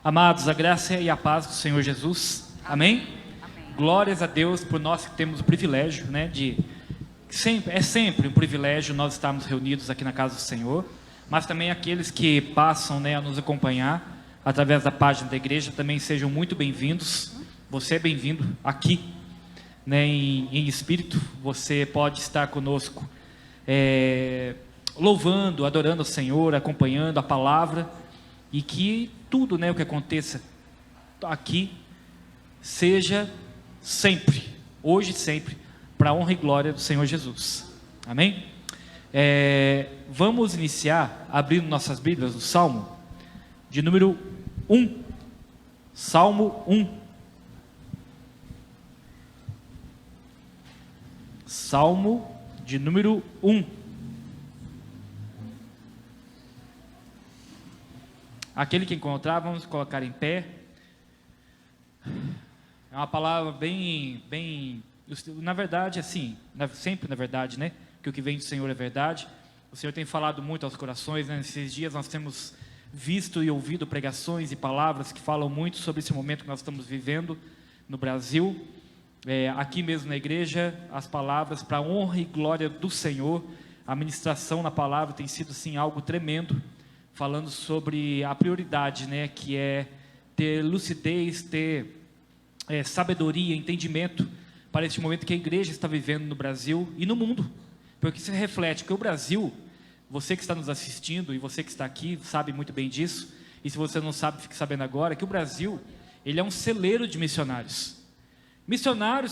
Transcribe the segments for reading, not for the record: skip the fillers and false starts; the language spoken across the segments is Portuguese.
Amados, a graça e a paz do Senhor Jesus. Amém? Amém. Glórias a Deus por nós que temos o privilégio, é sempre um privilégio nós estarmos reunidos aqui na casa do Senhor, mas também aqueles que passam, a nos acompanhar através da página da igreja também sejam muito bem-vindos. Você é bem-vindo aqui, em espírito. Você pode estar conosco, louvando, adorando o Senhor, acompanhando a palavra, e que tudo, o que aconteça aqui seja sempre, hoje e sempre, para a honra e glória do Senhor Jesus. Amém? Vamos iniciar abrindo nossas Bíblias no Salmo de número 1. Salmo 1. Salmo de número 1. Aquele que encontrar, vamos colocar em pé. É uma palavra bem, na verdade, assim, sempre na verdade, que o que vem do Senhor é verdade. O Senhor tem falado muito aos corações, nesses dias nós temos visto e ouvido pregações e palavras que falam muito sobre esse momento que nós estamos vivendo no Brasil. Aqui mesmo na igreja, as palavras para a honra e glória do Senhor, a ministração na palavra tem sido, assim, algo tremendo, falando sobre a prioridade, que é ter lucidez, ter sabedoria, entendimento para este momento que a igreja está vivendo no Brasil e no mundo, porque isso reflete que o Brasil, você que está nos assistindo e você que está aqui sabe muito bem disso, e se você não sabe, fique sabendo agora, que o Brasil, ele é um celeiro de missionários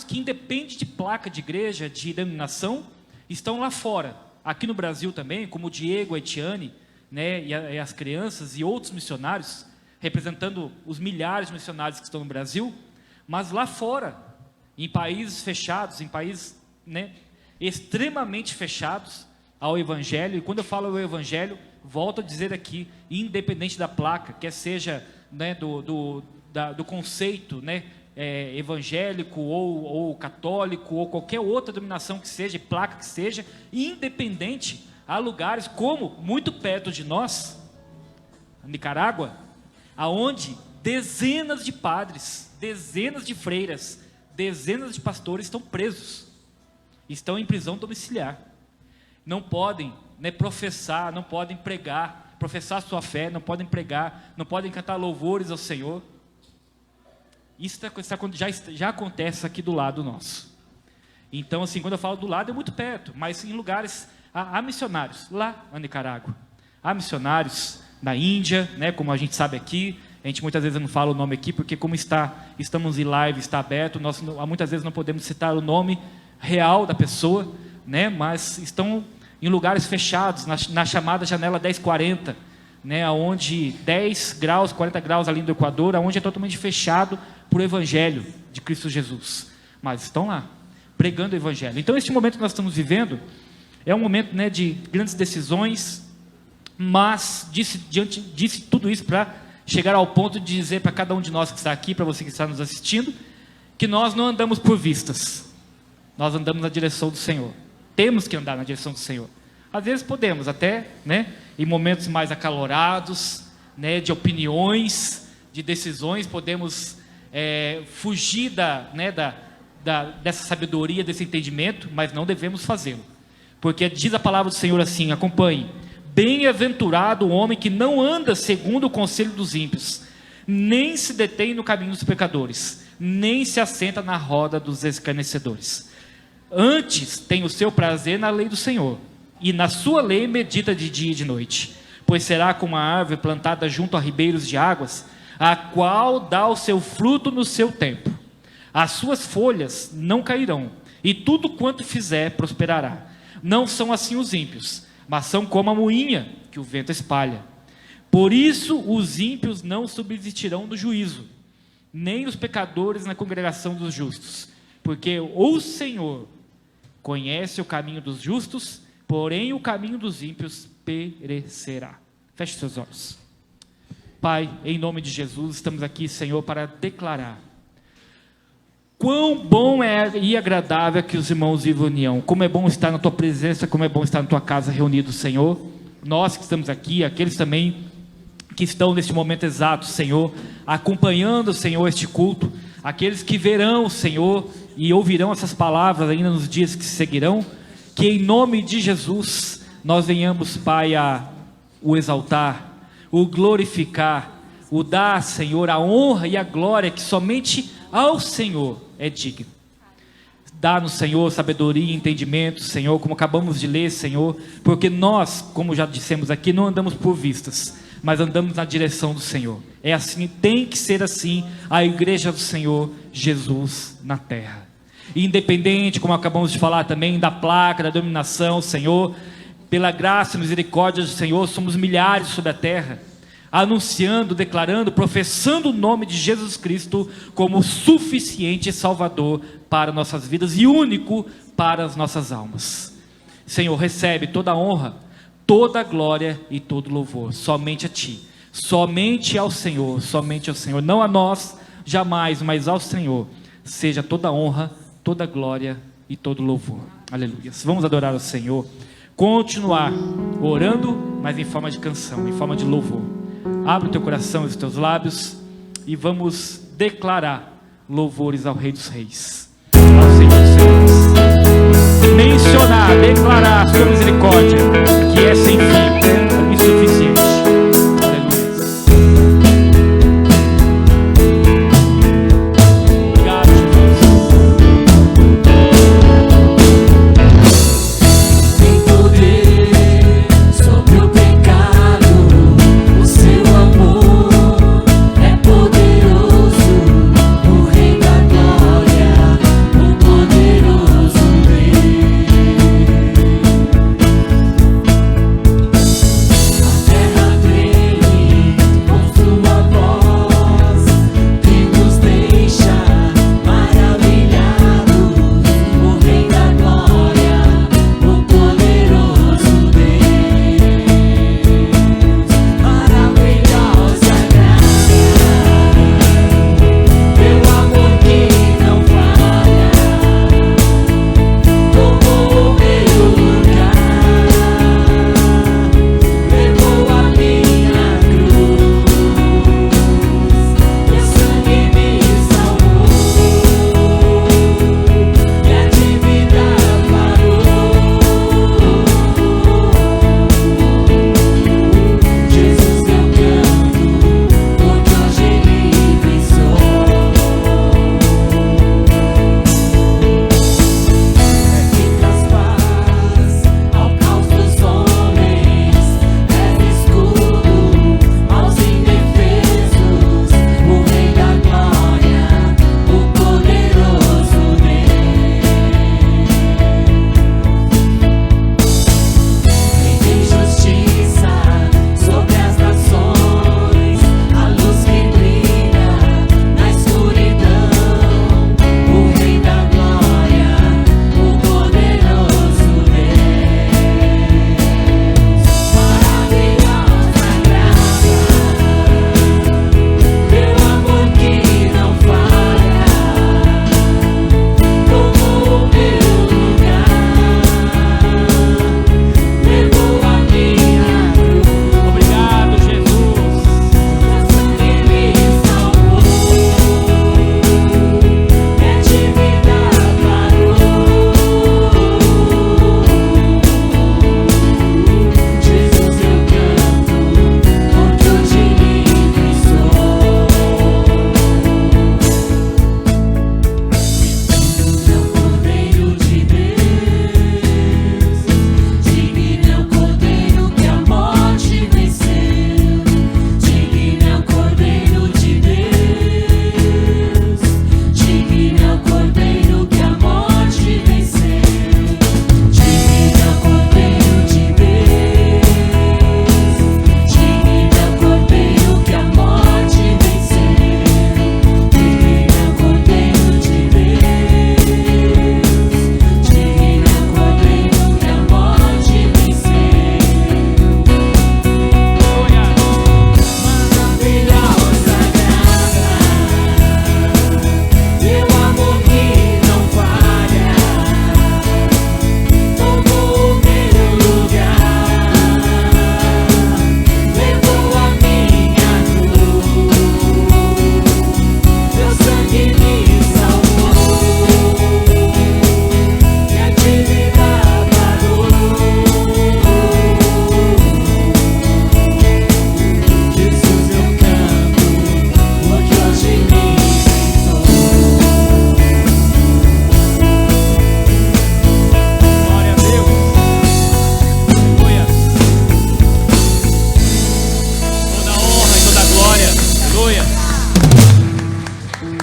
que independe de placa de igreja, de denominação, estão lá fora, aqui no Brasil também, como o Diego, a Etiane, e as crianças e outros missionários, representando os milhares de missionários que estão no Brasil, mas lá fora, em países fechados, em países extremamente fechados ao Evangelho. E quando eu falo ao Evangelho, volto a dizer aqui, independente da placa, quer seja do conceito evangélico ou católico, ou qualquer outra denominação que seja, placa que seja, independente. Há lugares como, muito perto de nós, Nicarágua, aonde dezenas de padres, dezenas de freiras, dezenas de pastores estão presos, estão em prisão domiciliar, não podem professar, não podem pregar, professar sua fé, não podem pregar, não podem cantar louvores ao Senhor. Isso já acontece aqui do lado nosso. Então, assim, quando eu falo do lado, é muito perto, mas em lugares, há missionários lá na Nicarágua, há missionários na Índia, como a gente sabe aqui. A gente muitas vezes não fala o nome aqui, porque como estamos em live, está aberto, nós muitas vezes não podemos citar o nome real da pessoa, mas estão em lugares fechados, na chamada janela 1040, onde 10 graus, 40 graus ali no Equador, onde é totalmente fechado para o Evangelho de Cristo Jesus, mas estão lá, pregando o Evangelho. Então, este momento que nós estamos vivendo é um momento de grandes decisões, mas disse tudo isso para chegar ao ponto de dizer para cada um de nós que está aqui, para você que está nos assistindo, que nós não andamos por vistas, nós andamos na direção do Senhor. Temos que andar na direção do Senhor. Às vezes podemos até, em momentos mais acalorados, de opiniões, de decisões, podemos fugir dessa sabedoria, desse entendimento, mas não devemos fazê-lo, porque diz a palavra do Senhor assim, acompanhe: bem-aventurado o homem que não anda segundo o conselho dos ímpios, nem se detém no caminho dos pecadores, nem se assenta na roda dos escarnecedores. Antes tem o seu prazer na lei do Senhor, e na sua lei medita de dia e de noite. Pois será como a árvore plantada junto a ribeiros de águas, a qual dá o seu fruto no seu tempo. As suas folhas não cairão, e tudo quanto fizer prosperará. Não são assim os ímpios, mas são como a moinha que o vento espalha. Por isso os ímpios não subsistirão no juízo, nem os pecadores na congregação dos justos. Porque o Senhor conhece o caminho dos justos, porém o caminho dos ímpios perecerá. Feche seus olhos. Pai, em nome de Jesus, estamos aqui, Senhor, para declarar quão bom e agradável é que os irmãos vivam em união. Como é bom estar na Tua presença, como é bom estar na Tua casa reunidos, Senhor. Nós que estamos aqui, aqueles também que estão neste momento exato, Senhor, acompanhando, Senhor, este culto, aqueles que verão, Senhor, e ouvirão essas palavras ainda nos dias que seguirão, que em nome de Jesus nós venhamos, Pai, a o exaltar, o glorificar, o dar, Senhor, a honra e a glória que somente ao Senhor é digno. Dá-nos, Senhor, sabedoria e entendimento, Senhor, como acabamos de ler, Senhor, porque nós, como já dissemos aqui, não andamos por vistas, mas andamos na direção do Senhor. É assim, tem que ser assim a igreja do Senhor Jesus na terra. Independente, como acabamos de falar também, da placa, da dominação, Senhor, pela graça e misericórdia do Senhor, somos milhares sobre a terra, anunciando, declarando, professando o nome de Jesus Cristo como suficiente Salvador para nossas vidas e único para as nossas almas. Senhor, recebe toda a honra, toda a glória e todo louvor, somente a Ti, somente ao Senhor, não a nós, jamais, mas ao Senhor, seja toda a honra, toda a glória e todo louvor. Aleluia. Vamos adorar ao Senhor, continuar orando, mas em forma de canção, em forma de louvor. Abre o teu coração e os teus lábios e vamos declarar louvores ao Rei dos Reis, ao Senhor dos Senhores. Mencionar, declarar a sua misericórdia, que é sem fim, insuficiente.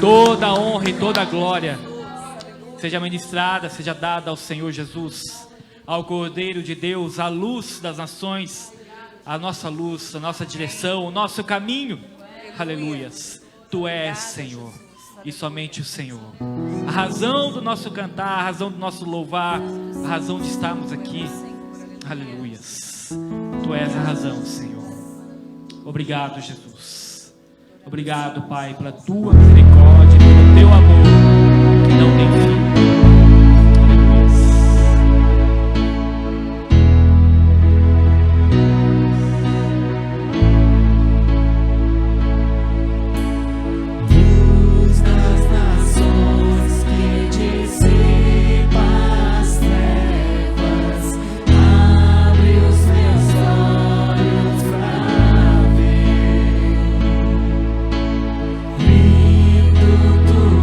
Toda a honra e toda a glória seja ministrada, seja dada ao Senhor Jesus, ao Cordeiro de Deus, a luz das nações, a nossa luz, a nossa direção, o nosso caminho. Aleluias. Tu és, Senhor, e somente o Senhor. A razão do nosso cantar, a razão do nosso louvar, a razão de estarmos aqui. Aleluias. Tu és a razão, Senhor. Obrigado, Jesus. Obrigado, Pai, pela tua misericórdia, pelo teu amor que não tem fim.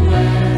Tu és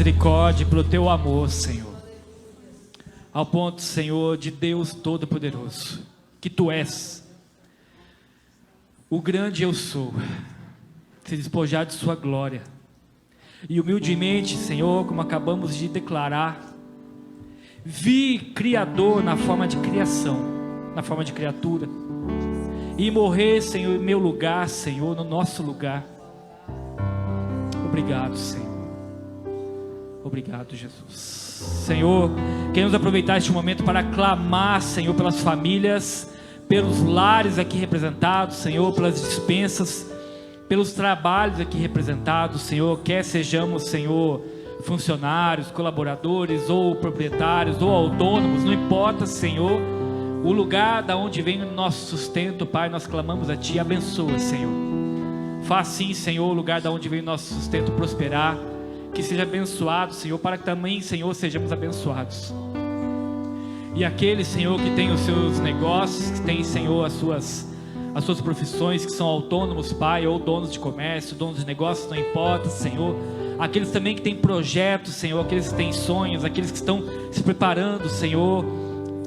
misericórdia, pelo teu amor, Senhor. Ao ponto, Senhor, de Deus Todo-Poderoso, que tu és o grande eu sou, se despojar de sua glória. E humildemente, Senhor, como acabamos de declarar, vi Criador na forma de criação, na forma de criatura, e morrer, Senhor, em meu lugar, Senhor, no nosso lugar. Obrigado, Senhor. Obrigado, Jesus. Senhor, queremos aproveitar este momento para clamar, Senhor, pelas famílias, pelos lares aqui representados, Senhor, pelas dispensas, pelos trabalhos aqui representados, Senhor, quer sejamos, Senhor, funcionários, colaboradores, ou proprietários, ou autônomos, não importa, Senhor, o lugar da onde vem o nosso sustento, Pai, nós clamamos a Ti, abençoa, Senhor. Faz sim, Senhor, o lugar da onde vem o nosso sustento prosperar, que seja abençoado, Senhor, para que também, Senhor, sejamos abençoados. E aqueles, Senhor, que tem os seus negócios, que tem, Senhor, as suas profissões, que são autônomos, Pai, ou donos de comércio, donos de negócios, não importa, Senhor. Aqueles também que têm projetos, Senhor, aqueles que têm sonhos, aqueles que estão se preparando, Senhor,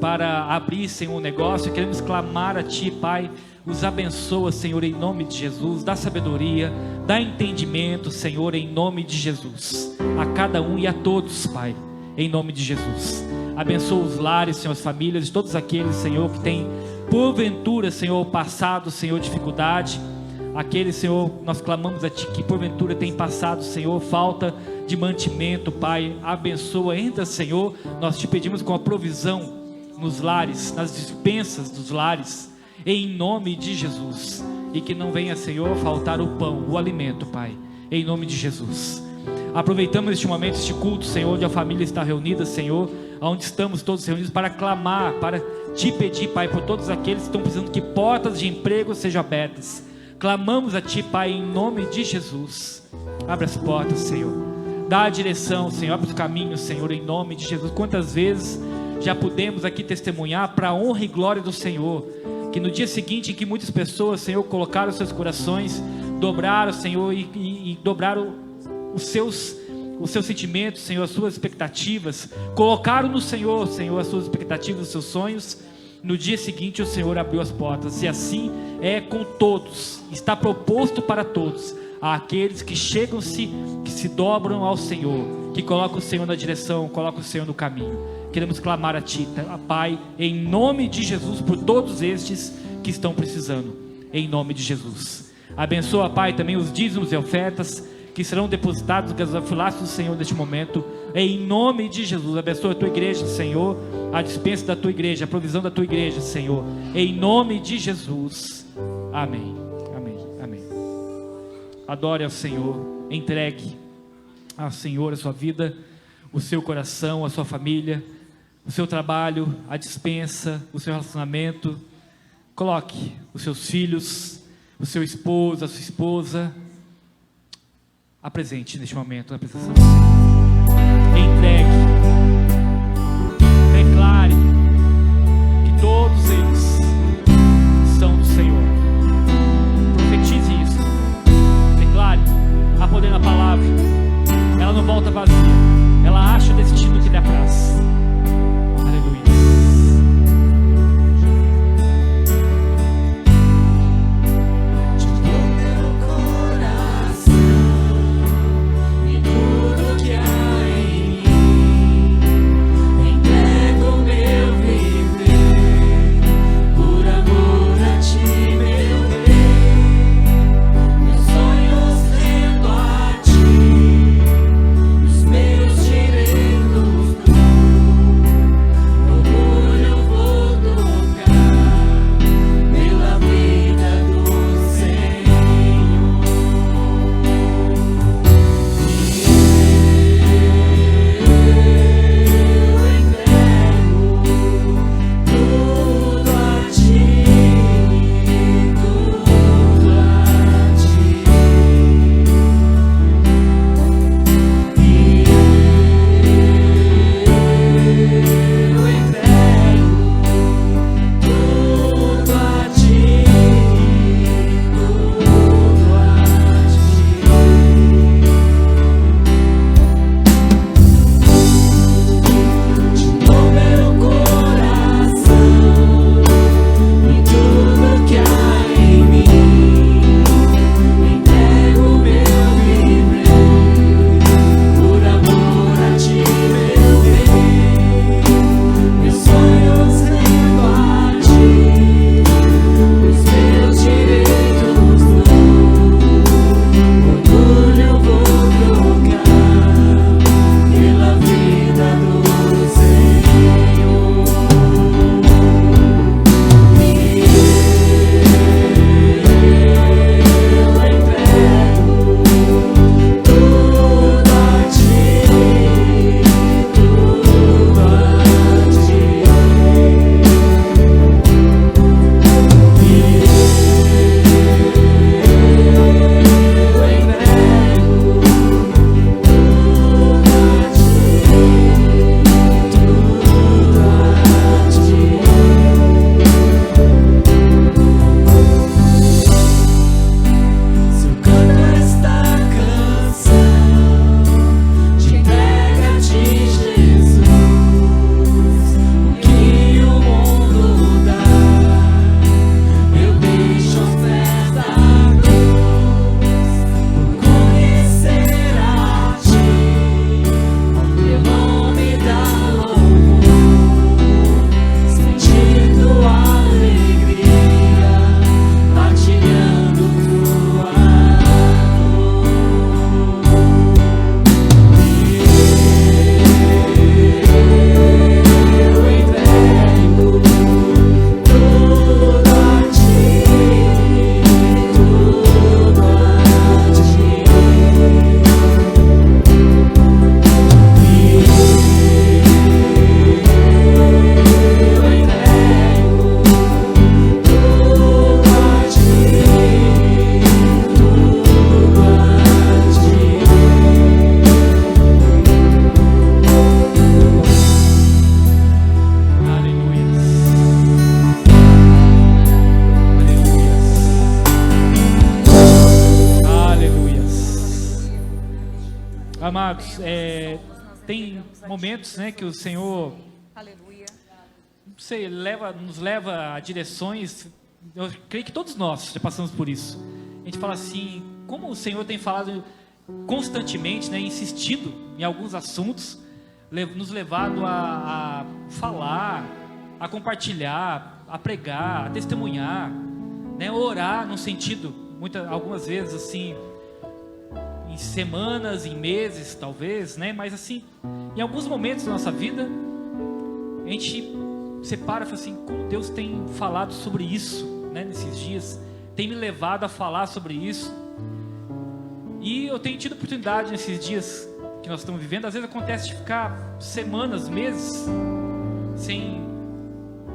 para abrir, Senhor, um negócio, queremos clamar a Ti, Pai. Os abençoa, Senhor, em nome de Jesus. Dá sabedoria, dá entendimento, Senhor, em nome de Jesus, a cada um e a todos, Pai, em nome de Jesus. Abençoa os lares, Senhor, as famílias de todos aqueles, Senhor, que têm porventura, Senhor, passado, Senhor, dificuldade. Aqueles, Senhor, nós clamamos a Ti que porventura tem passado, Senhor, falta de mantimento, Pai. Abençoa, entra, Senhor. Nós Te pedimos com a provisão nos lares, nas dispensas dos lares, em nome de Jesus. E que não venha, Senhor, faltar o pão, o alimento, Pai, em nome de Jesus. Aproveitamos este momento, este culto, Senhor, onde a família está reunida, Senhor, onde estamos todos reunidos para clamar, para Te pedir, Pai, por todos aqueles que estão precisando que portas de emprego sejam abertas. Clamamos a Ti, Pai, em nome de Jesus. Abre as portas, Senhor. Dá a direção, Senhor. Abre os caminhos, Senhor, em nome de Jesus. Quantas vezes já pudemos aqui testemunhar para a honra e glória do Senhor, que no dia seguinte em que muitas pessoas, Senhor, colocaram seus corações, dobraram, Senhor, e dobraram os seus sentimentos, Senhor, as suas expectativas, colocaram no Senhor, Senhor, as suas expectativas, os seus sonhos. No dia seguinte o Senhor abriu as portas, e assim é com todos, está proposto para todos, àqueles que chegam-se, que se dobram ao Senhor, que colocam o Senhor na direção, colocam o Senhor no caminho. Queremos clamar a Ti, Pai, em nome de Jesus, por todos estes que estão precisando, em nome de Jesus. Abençoa, Pai, também os dízimos e ofertas que serão depositados no gasofilácio do Senhor neste momento, em nome de Jesus. Abençoa a Tua igreja, Senhor, a dispensa da Tua igreja, a provisão da Tua igreja, Senhor, em nome de Jesus. Amém, amém, amém. Adore ao Senhor, entregue ao Senhor a sua vida, o seu coração, a sua família, o seu trabalho, a dispensa, o seu relacionamento. Coloque os seus filhos, o seu esposo, a sua esposa, apresente neste momento na presença do Senhor. Entregue, declare que todos eles são do Senhor. Profetize isso, declare, há poder na palavra. Ela não volta vazia, ela acha o destino que lhe apraz. Aleluia. Te dou meu coração e tudo que há Amados, tem momentos, né, que o Senhor, Aleluia. não sei, nos leva a direções. Eu creio que todos nós já passamos por isso. A gente fala assim, como o Senhor tem falado constantemente, né, insistido em alguns assuntos, nos levado a falar, a compartilhar, a pregar, a testemunhar, né, orar no sentido, algumas vezes assim, em semanas, em meses, talvez, né, mas assim, em alguns momentos da nossa vida, a gente separa e fala assim, como Deus tem falado sobre isso, né, nesses dias, tem me levado a falar sobre isso. E eu tenho tido oportunidade nesses dias que nós estamos vivendo. Às vezes acontece de ficar semanas, meses, sem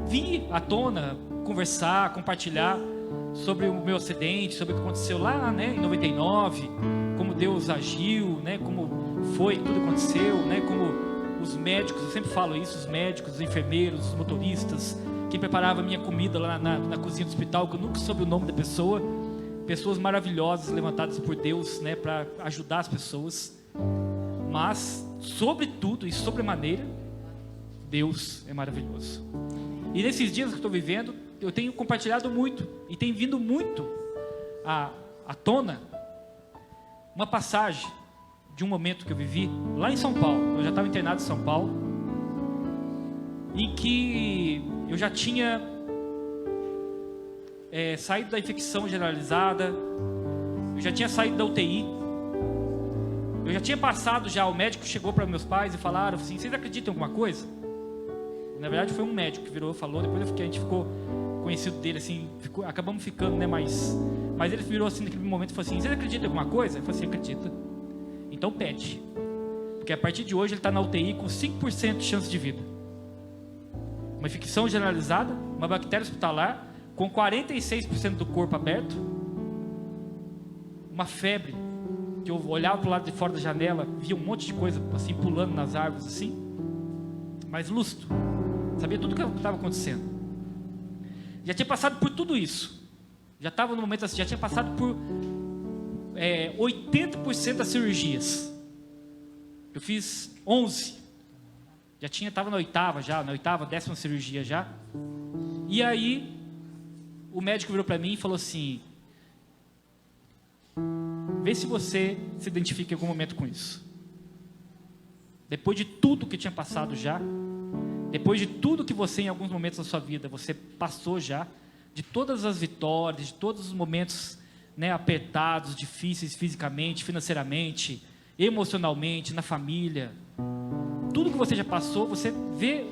vir à tona, conversar, compartilhar sobre o meu acidente, sobre o que aconteceu lá, né, em 99, como Deus agiu, né, como foi, tudo aconteceu, né, como os médicos, eu sempre falo isso, os médicos, os enfermeiros, os motoristas, quem preparava a minha comida lá na cozinha do hospital, que eu nunca soube o nome da pessoa, pessoas maravilhosas levantadas por Deus, né, para ajudar as pessoas, mas sobretudo e sobremaneira, Deus é maravilhoso. E nesses dias que eu estou vivendo, eu tenho compartilhado muito e tem vindo muito à tona uma passagem de um momento que eu vivi lá em São Paulo. Eu já estava internado em São Paulo, em que eu já tinha saído da infecção generalizada, eu já tinha saído da UTI, eu já tinha passado já, o médico chegou para meus pais e falaram assim, vocês acreditam em alguma coisa? Na verdade foi um médico que virou e falou, depois a gente ficou conhecido dele assim, acabamos ficando, né, mas ele virou assim naquele momento e falou assim, vocês acreditam em alguma coisa? Eu falei assim, acredita, então pede, porque a partir de hoje ele está na UTI com 5% de chance de vida, uma infecção generalizada, uma bactéria hospitalar, com 46% do corpo aberto, uma febre, que eu olhava para o lado de fora da janela, via um monte de coisa assim, pulando nas árvores assim, mas lúcido, sabia tudo o que estava acontecendo, já tinha passado por tudo isso, já estava no momento assim, já tinha passado por 80% das cirurgias, eu fiz 11, estava na oitava, 10ª cirurgia já, e aí, o médico virou para mim e falou assim, vê se você se identifica em algum momento com isso. Depois de tudo que tinha passado já, depois de tudo que você em alguns momentos da sua vida, você passou já, de todas as vitórias, de todos os momentos, né, apertados, difíceis fisicamente, financeiramente, emocionalmente, na família, tudo que você já passou, você vê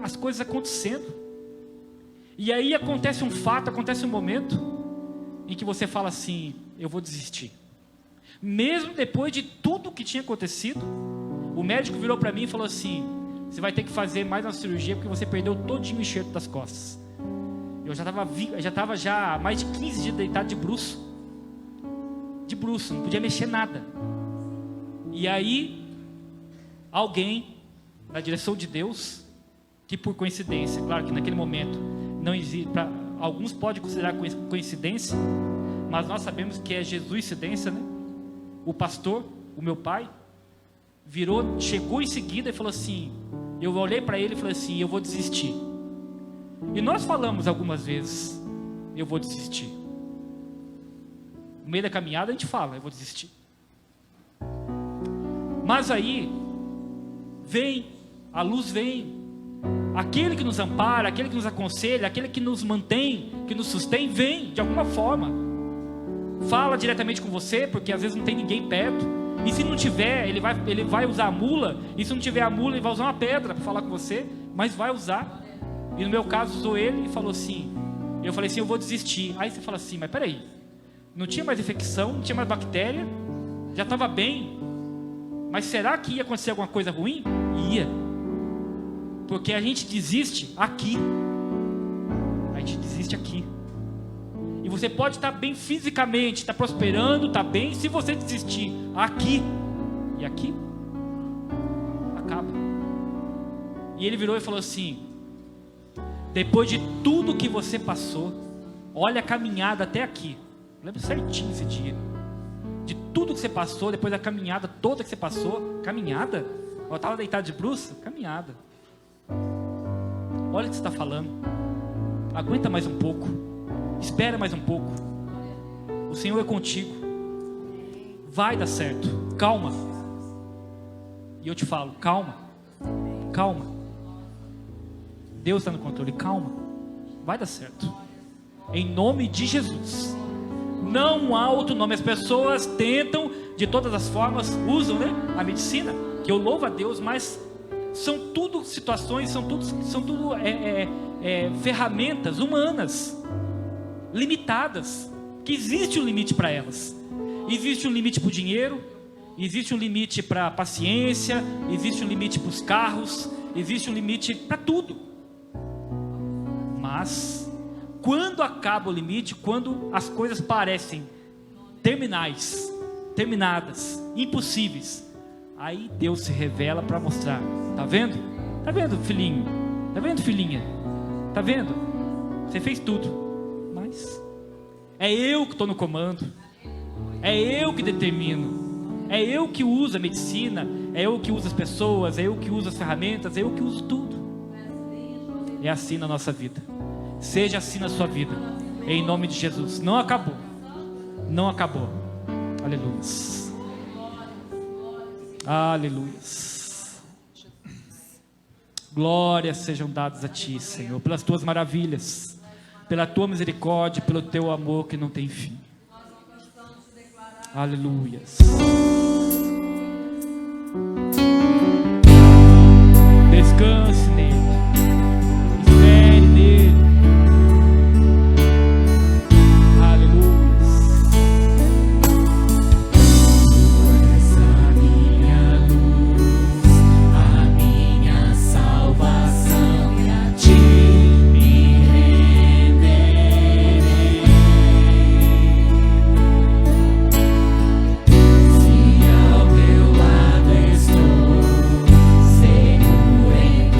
as coisas acontecendo. E aí acontece um fato, acontece um momento em que você fala assim, eu vou desistir. Mesmo depois de tudo que tinha acontecido, o médico virou para mim e falou assim, você vai ter que fazer mais uma cirurgia porque você perdeu todinho o enxerto das costas. Eu já estava há mais de 15 dias deitado de bruço, não podia mexer nada. E aí, alguém, na direção de Deus, que por coincidência, claro que naquele momento, não existe, alguns podem considerar coincidência, mas nós sabemos que é Jesuicidência, né? O pastor, o meu pai, chegou em seguida e falou assim, eu olhei para ele e falei assim, eu vou desistir. E nós falamos algumas vezes, eu vou desistir. No meio da caminhada a gente fala, eu vou desistir. Mas aí, a luz vem, aquele que nos ampara, aquele que nos aconselha, aquele que nos mantém, que nos sustém, vem de alguma forma, fala diretamente com você, porque às vezes não tem ninguém perto, e se não tiver, ele vai usar a mula, e se não tiver a mula, ele vai usar uma pedra para falar com você, mas vai usar. E no meu caso usou ele e falou assim, eu falei assim, eu vou desistir. Aí você fala assim, mas peraí, não tinha mais infecção, não tinha mais bactéria, já estava bem, mas será que ia acontecer alguma coisa ruim? Ia. Porque a gente desiste aqui. A gente desiste aqui. E você pode estar bem fisicamente, estar prosperando, estar bem, se você desistir aqui. E aqui acaba. E ele virou e falou assim, depois de tudo que você passou, olha a caminhada até aqui. Eu lembro certinho esse dia. De tudo que você passou, depois da caminhada toda que você passou. Caminhada? Eu estava deitado de bruços? Caminhada. Olha o que você está falando. Aguenta mais um pouco. Espera mais um pouco. O Senhor é contigo. Vai dar certo. Calma. E eu te falo, calma. Calma. Deus está no controle. Calma. Vai dar certo. Em nome de Jesus. Não há outro nome. As pessoas tentam, de todas as formas, usam, né, a medicina, que eu louvo a Deus, mas são tudo situações, são tudo ferramentas humanas, limitadas, que existe um limite para elas. Existe um limite para o dinheiro, existe um limite para a paciência, existe um limite para os carros, existe um limite para tudo. Mas quando acaba o limite, quando as coisas parecem terminadas, impossíveis, aí Deus se revela para mostrar. Tá vendo? Tá vendo, filhinho? Tá vendo, filhinha? Tá vendo? Você fez tudo, mas é eu que estou no comando. É eu que determino. É eu que uso a medicina. É eu que uso as pessoas. É eu que uso as ferramentas. É eu que uso tudo. É assim na nossa vida. Seja assim na sua vida, em nome de Jesus. Não acabou. Não acabou. Aleluia. Aleluia. Glórias sejam dadas a Ti, Senhor, pelas Tuas maravilhas, pela Tua misericórdia, pelo Teu amor que não tem fim. Aleluia. Descanse nele. Espere nele. Aleluia. Essa minha luz, a minha salvação, e a Ti me renderei. Se ao Teu lado estou, seguro em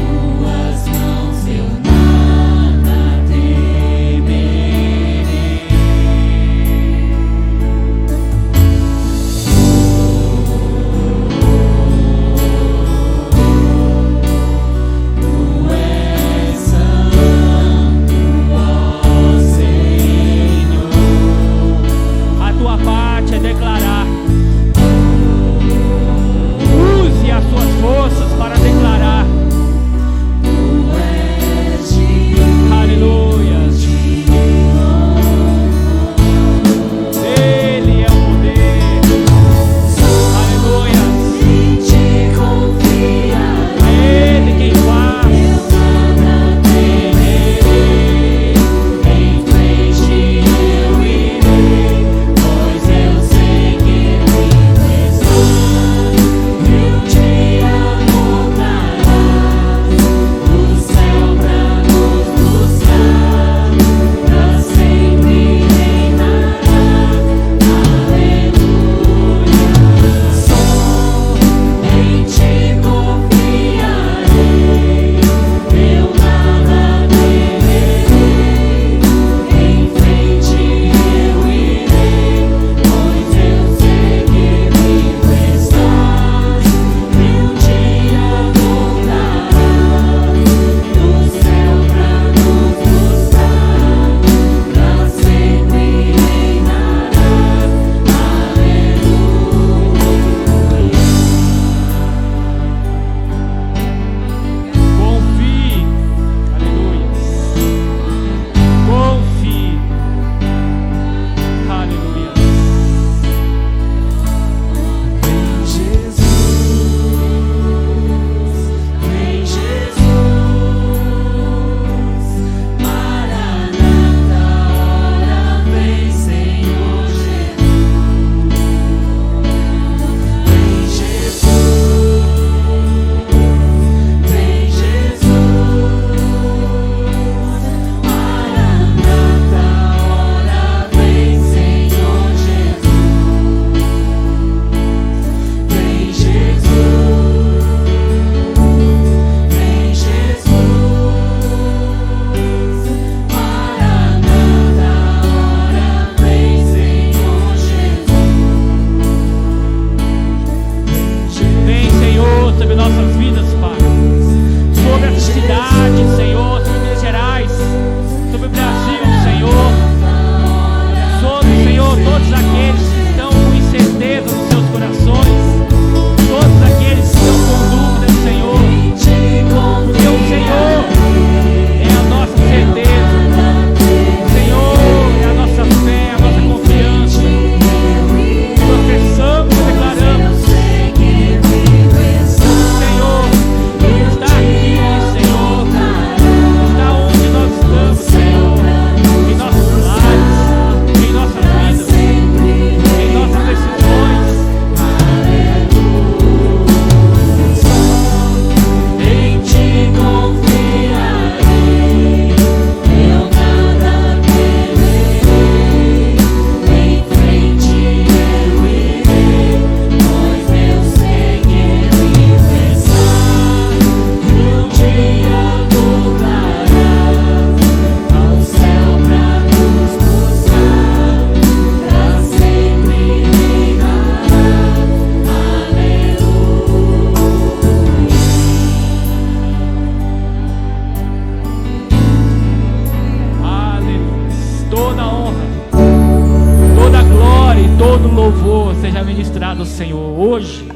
louvor seja ministrado, Senhor, hoje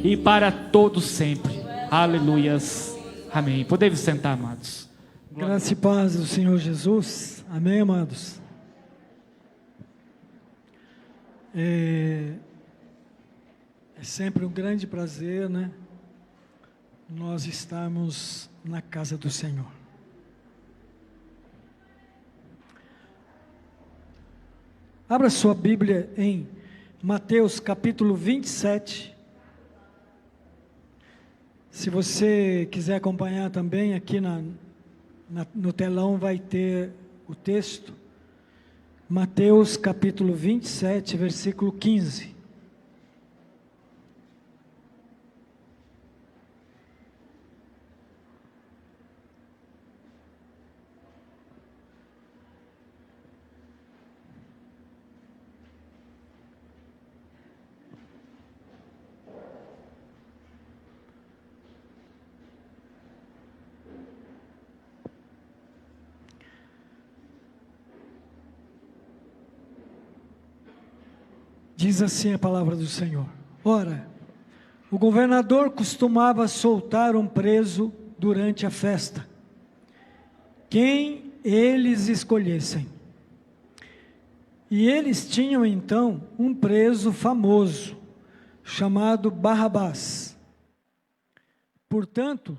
e para todos sempre. Aleluias. Amém. Podemos sentar, amados. Graça e paz do Senhor Jesus. Amém, amados. É sempre um grande prazer, né? Nós estamos na casa do Senhor. Abra sua Bíblia em Mateus capítulo 27. Se você quiser acompanhar também, aqui no telão vai ter o texto. Mateus capítulo 27, versículo 15. Diz assim a palavra do Senhor: Ora, o governador costumava soltar um preso durante a festa, quem eles escolhessem. E eles tinham então um preso famoso, chamado Barrabás. Portanto,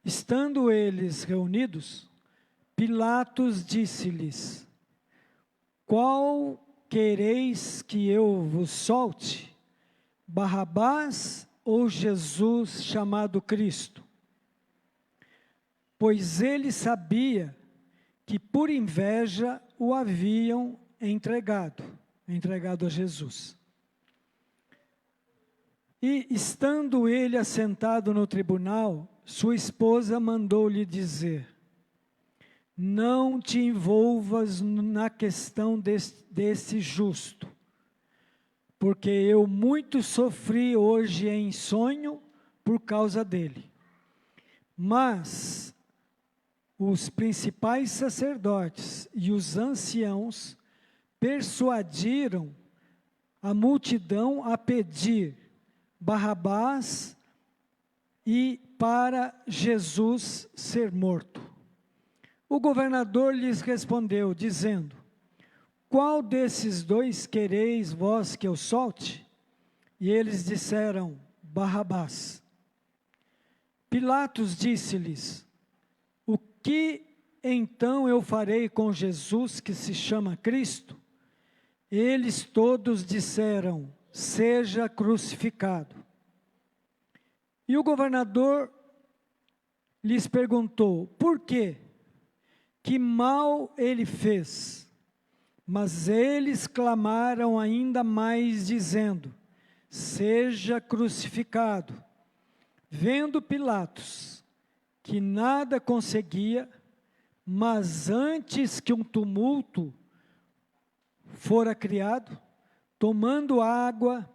estando eles reunidos, Pilatos disse-lhes: Qual quereis que eu vos solte, Barrabás ou Jesus chamado Cristo? Pois ele sabia que por inveja o haviam entregado a Jesus. E estando ele assentado no tribunal, sua esposa mandou-lhe dizer: Não te envolvas na questão desse justo, porque eu muito sofri hoje em sonho por causa dele. Mas os principais sacerdotes e os anciãos persuadiram a multidão a pedir Barrabás e para Jesus ser morto. O governador lhes respondeu, dizendo: Qual desses dois quereis vós que eu solte? E eles disseram: Barrabás. Pilatos disse-lhes: O que então eu farei com Jesus que se chama Cristo? Eles todos disseram: Seja crucificado. E o governador lhes perguntou: Por quê? Que mal ele fez? Mas eles clamaram ainda mais, dizendo: Seja crucificado. Vendo Pilatos que nada conseguia, mas antes que um tumulto fora criado, tomando água,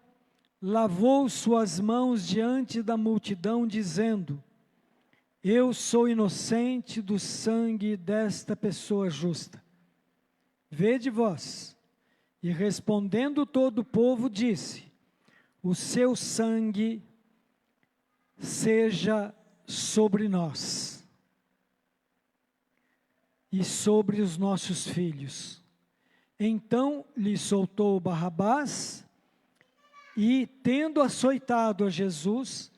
lavou suas mãos diante da multidão, dizendo: Eu sou inocente do sangue desta pessoa justa. Vede vós. E respondendo todo o povo, disse: O seu sangue seja sobre nós e sobre os nossos filhos. Então lhe soltou Barrabás e, tendo açoitado a Jesus,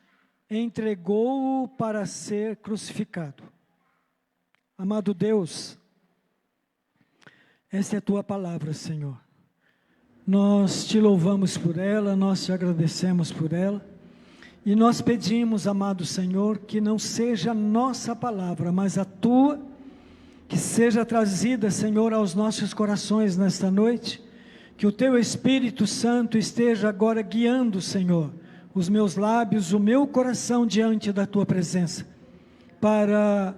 entregou-o para ser crucificado. Amado Deus, esta é a tua palavra, Senhor. Nós te louvamos por ela, nós te agradecemos por ela, e nós pedimos, amado Senhor, que não seja a nossa palavra, mas a tua, que seja trazida, Senhor, aos nossos corações nesta noite, que o teu Espírito Santo esteja agora guiando, Senhor, os meus lábios, o meu coração diante da tua presença, para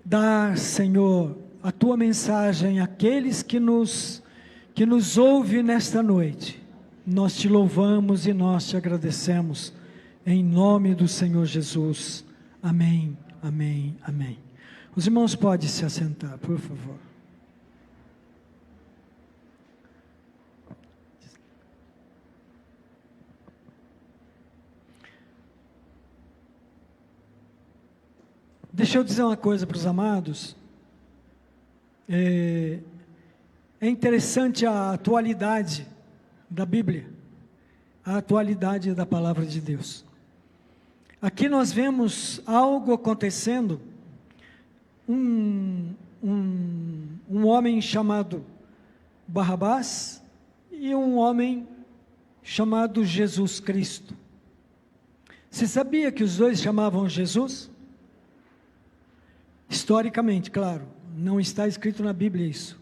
dar, Senhor, a tua mensagem àqueles que nos ouvem nesta noite. Nós te louvamos e nós te agradecemos, em nome do Senhor Jesus. Amém, amém, amém. Os irmãos podem se assentar, por favor. Deixa eu dizer uma coisa para os amados. É interessante a atualidade da Bíblia, a atualidade da palavra de Deus. Aqui nós vemos algo acontecendo, um homem chamado Barrabás e um homem chamado Jesus Cristo. Você sabia que os dois chamavam Jesus? Historicamente, claro, não está escrito na Bíblia isso.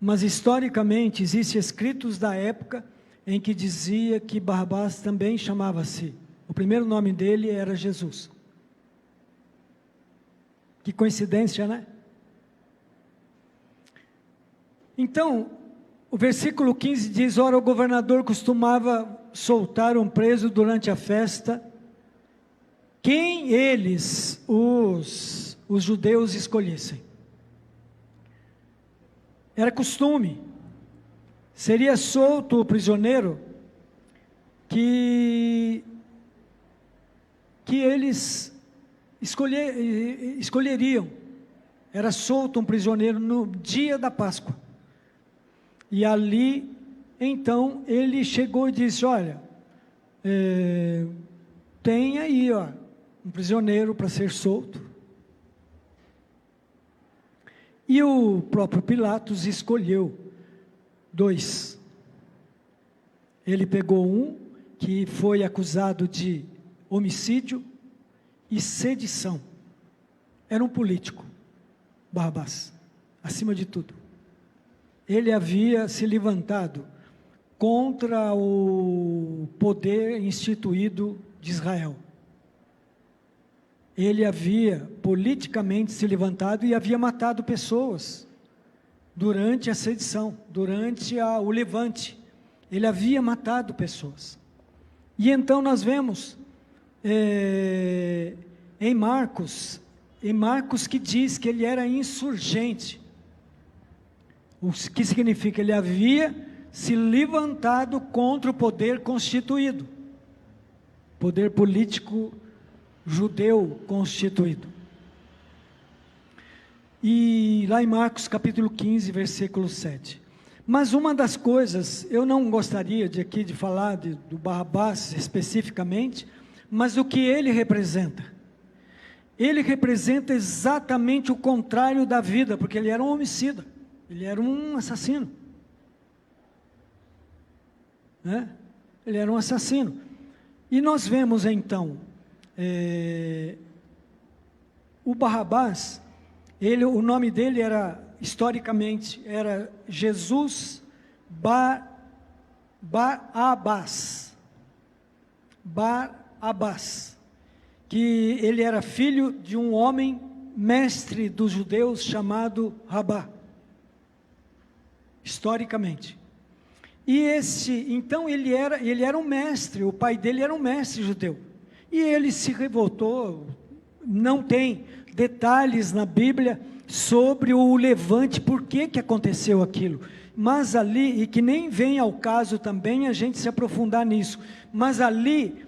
Mas historicamente, existem escritos da época em que dizia que Barrabás também chamava-se. O primeiro nome dele era Jesus. Que coincidência, né? Então, o versículo 15 diz: ora, o governador costumava soltar um preso durante a festa, quem eles, os judeus, escolhessem. Era costume. Seria solto o prisioneiro que eles escolheriam. Era solto um prisioneiro no dia da Páscoa. E ali, então, ele chegou e disse: olha, tem aí, ó, um prisioneiro para ser solto. E o próprio Pilatos escolheu 2. Ele pegou um que foi acusado de homicídio e sedição. Era um político, Barrabás, acima de tudo. Ele havia se levantado contra o poder instituído de Israel. Ele havia politicamente se levantado e havia matado pessoas durante a sedição, durante o levante. Ele havia matado pessoas. E então nós vemos em Marcos que diz que ele era insurgente. O que significa? Ele havia se levantado contra o poder constituído, poder político judeu constituído. E lá em Marcos capítulo 15, versículo 7. Mas uma das coisas, eu não gostaria de falar do Barrabás especificamente, mas o que ele representa. Ele representa exatamente o contrário da vida, porque ele era um homicida, ele era um assassino. Né? Ele era um assassino. E nós vemos então, o Barrabás, o nome dele era, historicamente, era Jesus Barabás, que ele era filho de um homem mestre dos judeus chamado Rabá, historicamente. E então ele era um mestre, o pai dele era um mestre judeu. E ele se revoltou, não tem detalhes na Bíblia sobre o levante, por que aconteceu aquilo. Mas ali, e que nem vem ao caso também a gente se aprofundar nisso, mas ali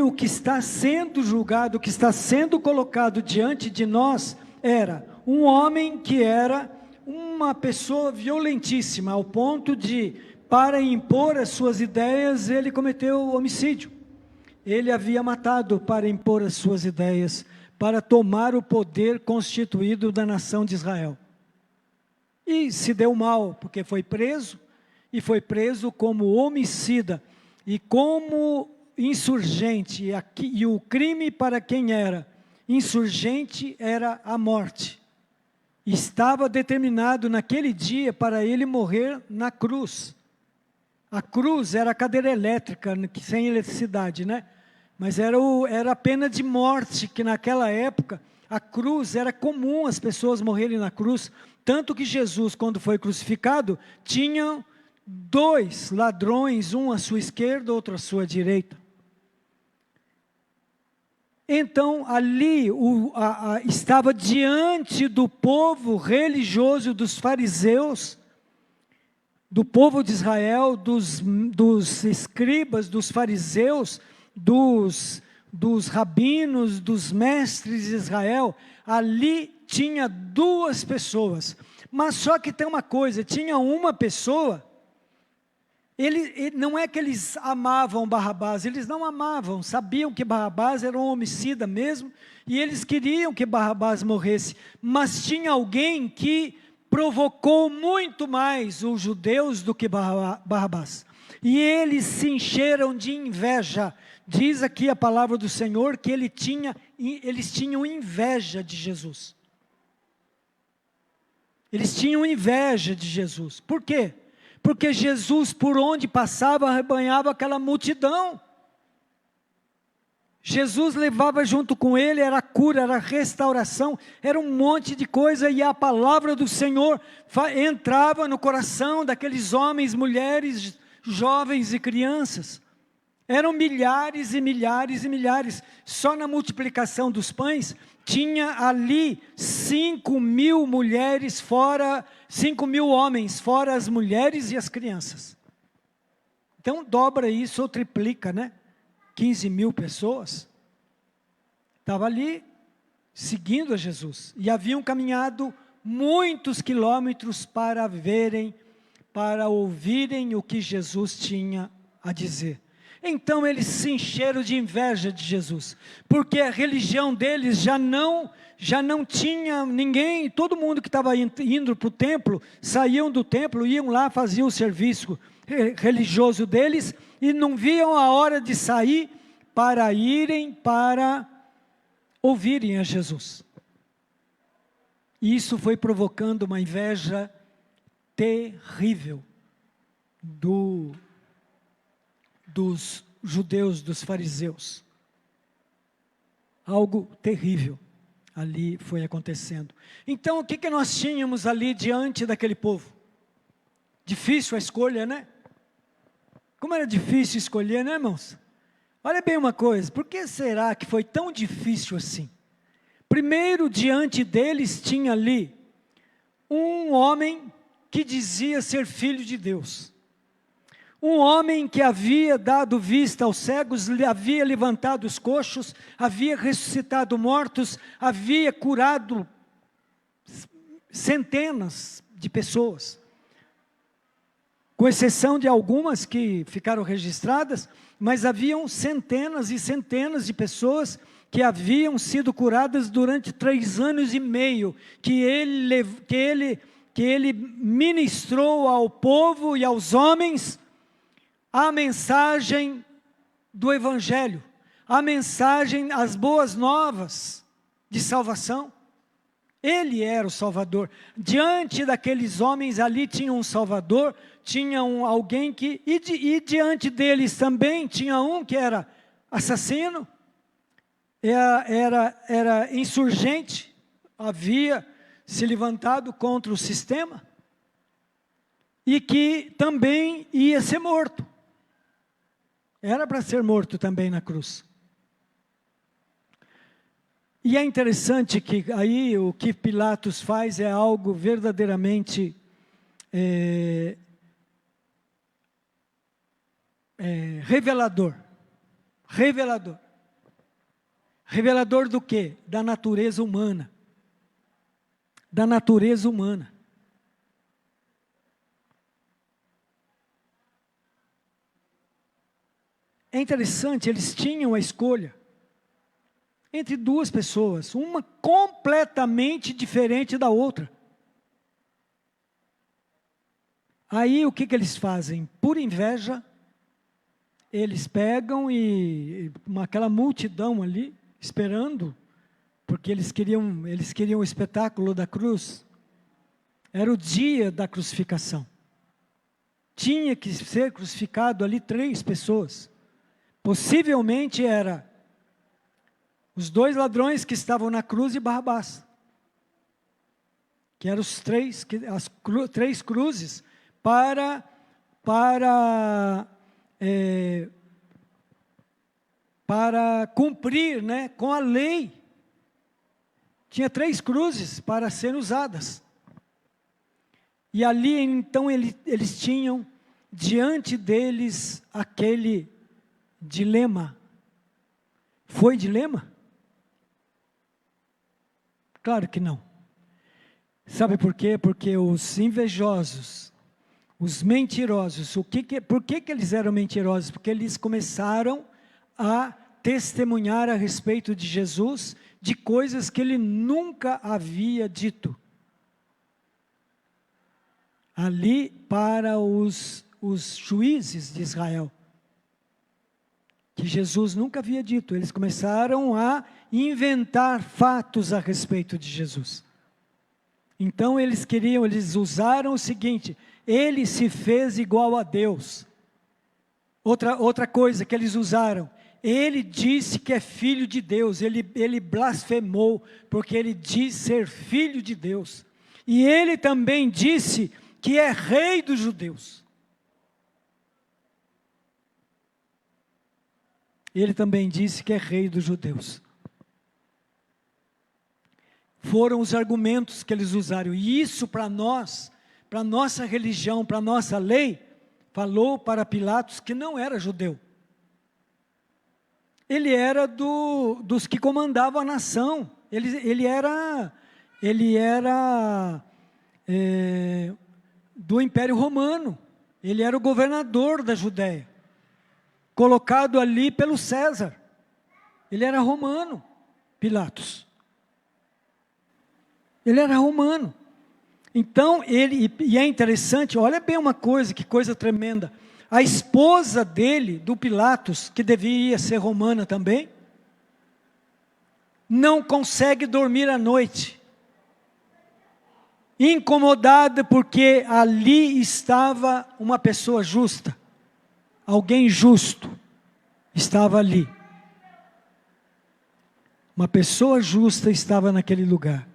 o que está sendo julgado, o que está sendo colocado diante de nós, era um homem que era uma pessoa violentíssima, ao ponto de, para impor as suas ideias, ele cometeu homicídio. Ele havia matado para impor as suas ideias, para tomar o poder constituído da nação de Israel. E se deu mal, porque foi preso, e foi preso como homicida, e como insurgente, e o crime para quem era insurgente era a morte. Estava determinado naquele dia para ele morrer na cruz. A cruz era a cadeira elétrica, sem eletricidade, né? Mas era a pena de morte, que naquela época, a cruz era comum as pessoas morrerem na cruz, tanto que Jesus, quando foi crucificado, tinha 2 ladrões, um à sua esquerda, outro à sua direita. Então, ali estava diante do povo religioso, dos fariseus, do povo de Israel, dos escribas, dos fariseus, dos dos rabinos, dos mestres de Israel, ali tinha 2 pessoas. Mas só que tem uma coisa, tinha uma pessoa, não é que eles amavam Barrabás, eles não amavam, sabiam que Barrabás era um homicida mesmo, e eles queriam que Barrabás morresse, mas tinha alguém que provocou muito mais os judeus do que Barrabás, e eles se encheram de inveja. Diz aqui a palavra do Senhor que eles tinham inveja de Jesus. Eles tinham inveja de Jesus. Por quê? Porque Jesus, por onde passava, arrebanhava aquela multidão. Jesus levava junto com ele, era cura, era restauração, era um monte de coisa, e a palavra do Senhor entrava no coração daqueles homens, mulheres, jovens e crianças. Eram milhares e milhares e milhares. Só na multiplicação dos pães, tinha ali 5.000 mulheres fora, 5.000 homens, fora as mulheres e as crianças. Então dobra isso ou triplica, né? 15.000 pessoas. Estava ali, seguindo a Jesus. E haviam caminhado muitos quilômetros para verem, para ouvirem o que Jesus tinha a dizer. Então eles se encheram de inveja de Jesus, porque a religião deles já não tinha ninguém, todo mundo que estava indo para o templo, saíam do templo, iam lá, faziam o serviço religioso deles, e não viam a hora de sair para irem, para ouvirem a Jesus. E isso foi provocando uma inveja terrível dos judeus, dos fariseus. Algo terrível ali foi acontecendo. Então, o que nós tínhamos ali diante daquele povo? Difícil a escolha, né? Como era difícil escolher, né, irmãos? Olha bem uma coisa, por que será que foi tão difícil assim? Primeiro, diante deles tinha ali um homem que dizia ser filho de Deus. Um homem que havia dado vista aos cegos, havia levantado os coxos, havia ressuscitado mortos, havia curado centenas de pessoas. Com exceção de algumas que ficaram registradas, mas haviam centenas e centenas de pessoas que haviam sido curadas durante 3 anos e meio, que ele ministrou ao povo e aos homens a mensagem do Evangelho, a mensagem, as boas novas de salvação. Ele era o Salvador. Diante daqueles homens ali tinha um Salvador, tinha alguém que, e diante deles também tinha um que era assassino, era insurgente, havia se levantado contra o sistema, e que também ia ser morto. Era para ser morto também na cruz. E é interessante que aí o que Pilatos faz é algo verdadeiramente revelador. Revelador. Revelador do quê? Da natureza humana. Da natureza humana. É interessante, eles tinham a escolha entre 2 pessoas, uma completamente diferente da outra. Aí o que eles fazem? Por inveja, eles pegam e aquela multidão ali, esperando, porque eles queriam o espetáculo da cruz. Era o dia da crucificação. Tinha que ser crucificado ali 3 pessoas. Possivelmente era os 2 ladrões que estavam na cruz e Barrabás, que eram as 3 cruzes para cumprir, né, com a lei. Tinha 3 cruzes para serem usadas. E ali então eles tinham diante deles aquele dilema. Foi dilema? Claro que não. Sabe por quê? Porque os invejosos, os mentirosos, por que eles eram mentirosos? Porque eles começaram a testemunhar a respeito de Jesus, de coisas que ele nunca havia dito. Ali para os juízes de Israel, que Jesus nunca havia dito. Eles começaram a inventar fatos a respeito de Jesus. Então eles usaram o seguinte: ele se fez igual a Deus. Outra coisa que eles usaram: ele disse que é filho de Deus, ele blasfemou, porque ele diz ser filho de Deus. E ele também disse que é rei dos judeus. Ele também disse que é rei dos judeus. Foram os argumentos que eles usaram. E isso para nós, para nossa religião, para nossa lei, falou para Pilatos que não era judeu. Ele era dos que comandavam a nação. Ele era do Império Romano. Ele era o governador da Judéia, colocado ali pelo César. Ele era romano, Pilatos. Ele era romano. Então, e é interessante, olha bem uma coisa, que coisa tremenda. A esposa dele, do Pilatos, que deveria ser romana também, não consegue dormir à noite, incomodada porque ali estava uma pessoa justa, alguém justo, estava ali. Uma pessoa justa estava naquele lugar.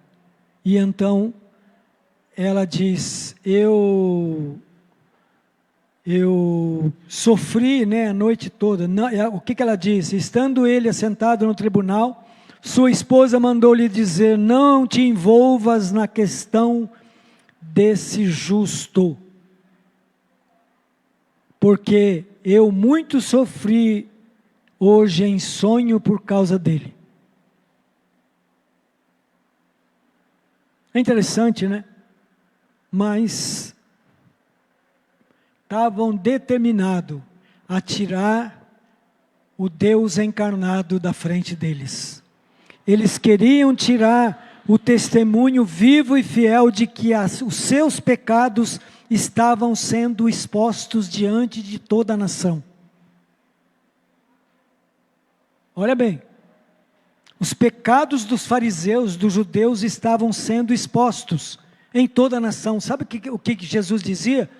E então, ela diz, eu sofri, a noite toda. O que ela diz? Estando ele assentado no tribunal, sua esposa mandou-lhe dizer: não te envolvas na questão desse justo, porque eu muito sofri hoje em sonho por causa dele. É interessante, né? Mas estavam determinados a tirar o Deus encarnado da frente deles. Eles queriam tirar o testemunho vivo e fiel de que os seus pecados estavam sendo expostos diante de toda a nação. Olha bem, os pecados dos fariseus, dos judeus, estavam sendo expostos em toda a nação. Sabe o que Jesus dizia?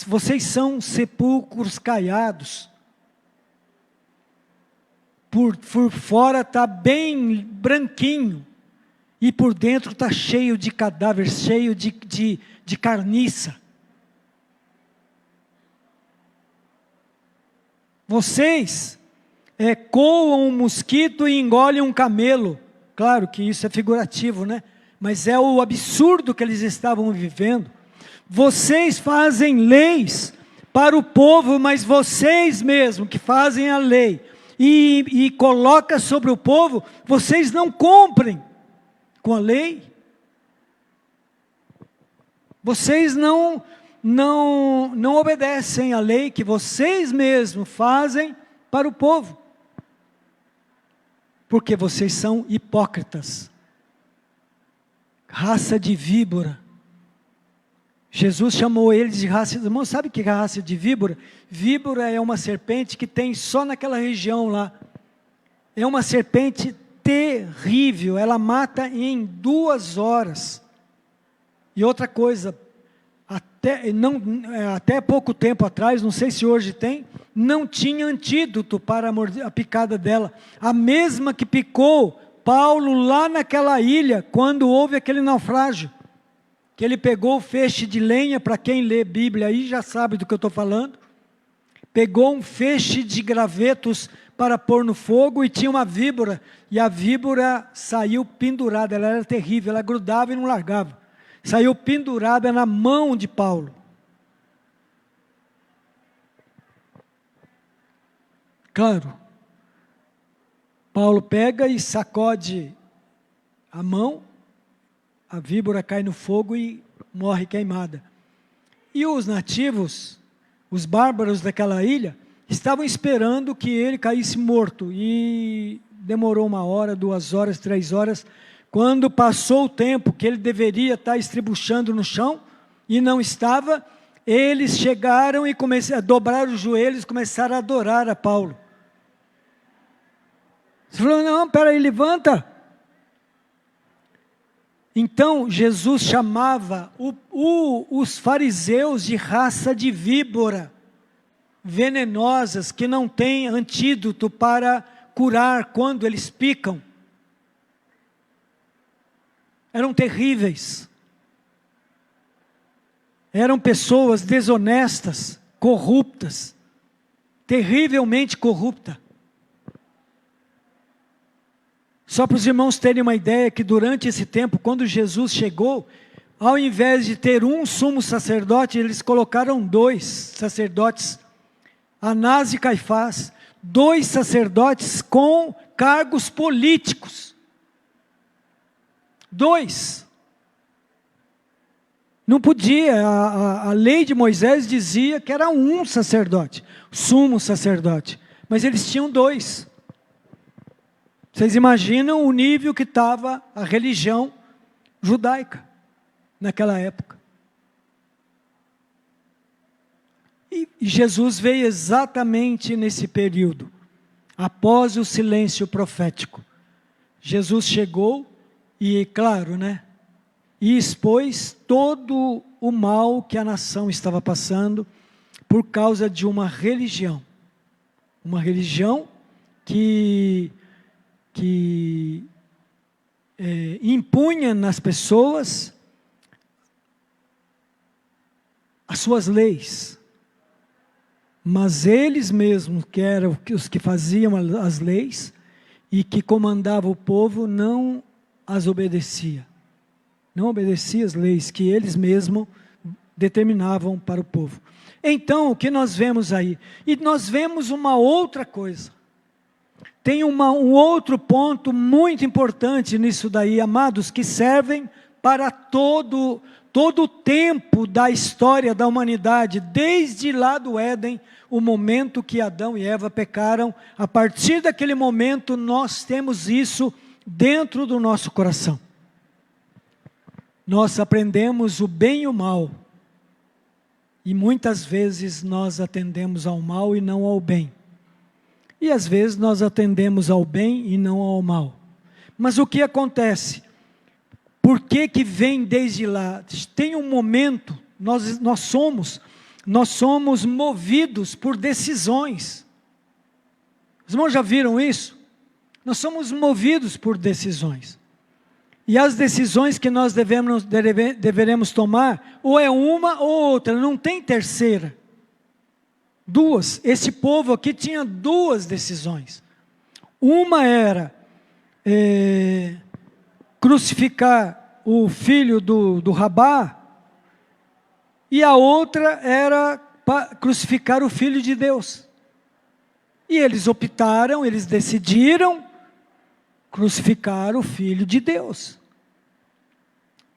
Vocês são sepulcros caiados. Por fora está bem branquinho, e por dentro está cheio de cadáver, cheio de carniça. Vocês coam um mosquito e engolem um camelo. Claro que isso é figurativo, né? Mas é o absurdo que eles estavam vivendo. Vocês fazem leis para o povo, mas vocês mesmos que fazem a lei e coloca sobre o povo, vocês não cumprem com a lei. Vocês não obedecem à lei que vocês mesmos fazem para o povo. Porque vocês são hipócritas. Raça de víbora. Jesus chamou eles de raça. Irmão, sabe o que é raça de víbora? Víbora é uma serpente que tem só naquela região lá. É uma serpente terrível. Ela mata em 2 horas. E outra coisa, até pouco tempo atrás, não sei se hoje tem, não tinha antídoto para a picada dela. A mesma que picou Paulo lá naquela ilha, quando houve aquele naufrágio. Que ele pegou o feixe de lenha, para quem lê Bíblia aí já sabe do que eu estou falando. Pegou um feixe de gravetos para pôr no fogo e tinha uma víbora. E a víbora saiu pendurada, ela era terrível, ela grudava e não largava. Saiu pendurada na mão de Paulo. Claro, Paulo pega e sacode a mão, a víbora cai no fogo e morre queimada. E os nativos, os bárbaros daquela ilha, estavam esperando que ele caísse morto. E demorou 1 hora, 2 horas, 3 horas. Quando passou o tempo que ele deveria estar estribuchando no chão, e não estava, eles chegaram e dobraram os joelhos e começaram a adorar a Paulo. Você falou, não, peraí, levanta. Então, Jesus chamava os fariseus de raça de víbora, venenosas, que não têm antídoto para curar quando eles picam. Eram terríveis. Eram pessoas desonestas, corruptas, terrivelmente corruptas. Só para os irmãos terem uma ideia que durante esse tempo, quando Jesus chegou, ao invés de ter um sumo sacerdote, eles colocaram 2 sacerdotes, Anás e Caifás, 2 sacerdotes com cargos políticos. 2. Não podia, a lei de Moisés dizia que era um sacerdote, sumo sacerdote, mas eles tinham 2. Vocês imaginam o nível que estava a religião judaica naquela época. E Jesus veio exatamente nesse período, após o silêncio profético. Jesus chegou e, claro, e expôs todo o mal que a nação estava passando por causa de uma religião. Uma religião que impunha nas pessoas as suas leis, mas eles mesmos, que eram os que faziam as leis e que comandavam o povo, não as obedecia. Não obedecia as leis que eles mesmos determinavam para o povo. Então, o que nós vemos aí? E nós vemos uma outra coisa. Tem um outro ponto muito importante nisso daí, amados, que servem para todo o tempo da história da humanidade, desde lá do Éden, o momento que Adão e Eva pecaram. A partir daquele momento, nós temos isso dentro do nosso coração. Nós aprendemos o bem e o mal, e muitas vezes nós atendemos ao mal e não ao bem. E às vezes nós atendemos ao bem e não ao mal. Mas o que acontece? Por que vem desde lá? Tem um momento, nós somos movidos por decisões. Os irmãos já viram isso? Nós somos movidos por decisões. E as decisões que nós deveremos tomar, ou é uma ou outra, não tem terceira. 2. Esse povo aqui tinha 2 decisões. Uma era crucificar o filho do Rabá, e a outra era crucificar o Filho de Deus. E eles optaram, eles decidiram crucificar o Filho de Deus.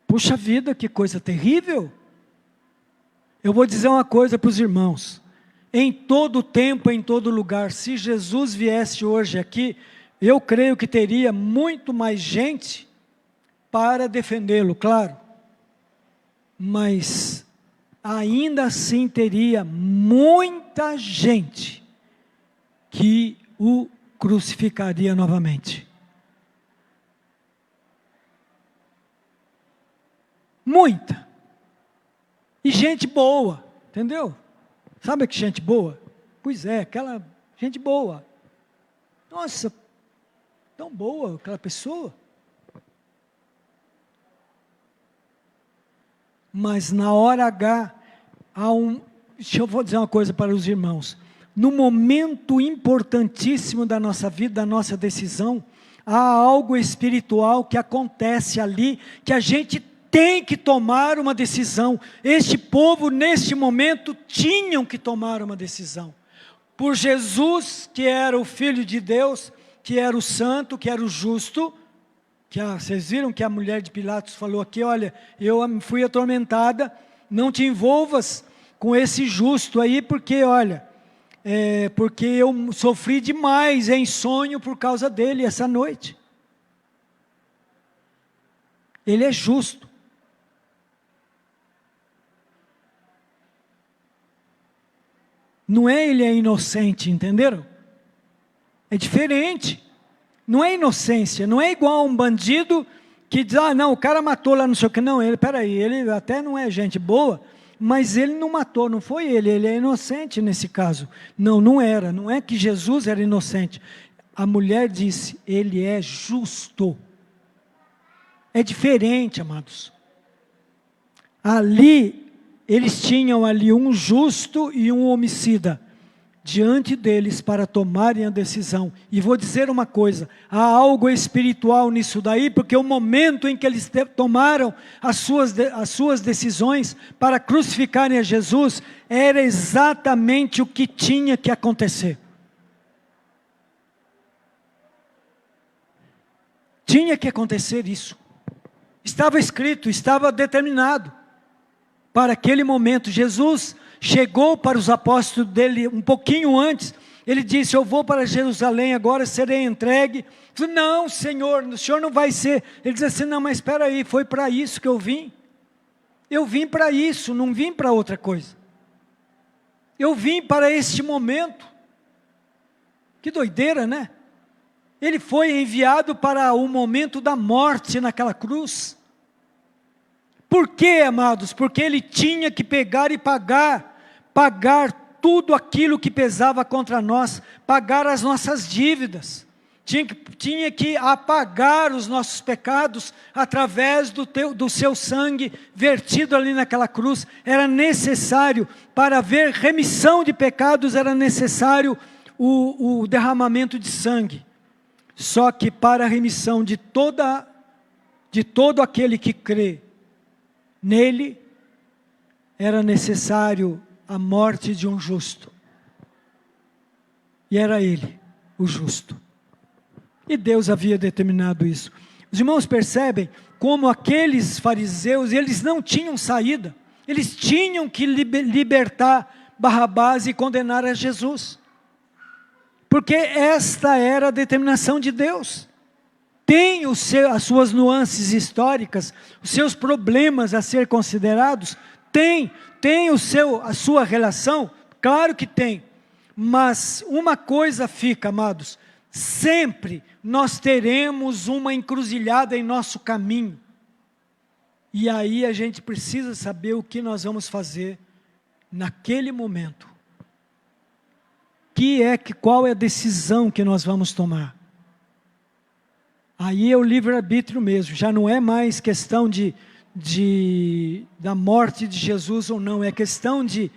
Puxa vida, que coisa terrível. Eu vou dizer uma coisa para os irmãos. Em todo tempo, em todo lugar, se Jesus viesse hoje aqui, eu creio que teria muito mais gente para defendê-lo, claro. Mas ainda assim teria muita gente que o crucificaria novamente. Muita. E gente boa, entendeu? Sabe que gente boa? Pois é, aquela gente boa. Nossa, tão boa aquela pessoa. Mas na hora H, eu vou dizer uma coisa para os irmãos. No momento importantíssimo da nossa vida, da nossa decisão, há algo espiritual que acontece ali, que a gente tem que tomar uma decisão. Este povo, neste momento, tinham que tomar uma decisão. Por Jesus, que era o Filho de Deus, que era o santo, que era o justo, vocês viram que a mulher de Pilatos falou aqui, olha, eu fui atormentada, não te envolvas com esse justo aí, porque olha, porque eu sofri demais em sonho por causa dele essa noite. Ele é justo. Não é ele é inocente, entenderam? É diferente. Não é inocência, não é igual a um bandido que diz, não, o cara matou lá não sei o que. Não, peraí, ele até não é gente boa, mas ele não matou, não foi ele é inocente nesse caso. Não era, não é que Jesus era inocente. A mulher disse, ele é justo. É diferente, amados. Ali, eles tinham ali um justo e um homicida diante deles para tomarem a decisão. E vou dizer uma coisa, há algo espiritual nisso daí, porque o momento em que eles tomaram as suas decisões para crucificarem a Jesus, era exatamente o que tinha que acontecer. Tinha que acontecer isso. Estava escrito, estava determinado. Para aquele momento, Jesus chegou para os apóstolos dele um pouquinho antes, ele disse, eu vou para Jerusalém agora, serei entregue. Falei, não, Senhor, o Senhor não vai ser. Ele disse assim, não, mas espera aí, foi para isso que eu vim. Eu vim para isso, não vim para outra coisa. Eu vim para este momento. Que doideira, né? Ele foi enviado para o momento da morte naquela cruz. Por quê, amados? Porque ele tinha que pegar e pagar tudo aquilo que pesava contra nós, pagar as nossas dívidas, tinha que apagar os nossos pecados, através do seu sangue, vertido ali naquela cruz. Era necessário, para haver remissão de pecados, era necessário o derramamento de sangue. Só que para a remissão de todo aquele que crê nele, era necessário a morte de um justo. E era ele, o justo. E Deus havia determinado isso. Os irmãos percebem como aqueles fariseus, eles não tinham saída. Eles tinham que libertar Barrabás e condenar a Jesus. Porque esta era a determinação de Deus. Tem as suas nuances históricas, os seus problemas a ser considerados, tem a sua relação, claro que tem, mas uma coisa fica, amados, sempre nós teremos uma encruzilhada em nosso caminho, e aí a gente precisa saber o que nós vamos fazer naquele momento, qual é a decisão que nós vamos tomar. Aí é o livre-arbítrio mesmo, já não é mais questão da morte de Jesus ou não, é questão de,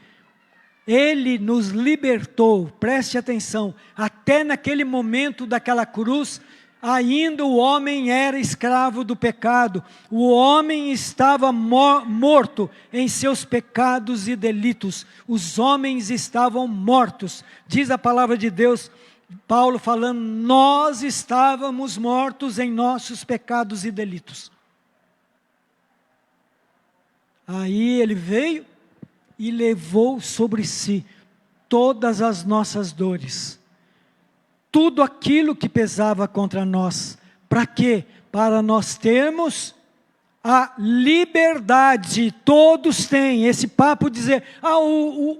ele nos libertou, preste atenção, até naquele momento daquela cruz, ainda o homem era escravo do pecado, o homem estava morto em seus pecados e delitos, os homens estavam mortos, diz a palavra de Deus, Paulo falando, nós estávamos mortos em nossos pecados e delitos. Aí ele veio e levou sobre si todas as nossas dores, tudo aquilo que pesava contra nós. Para quê? Para nós termos a liberdade. Todos têm esse papo de dizer,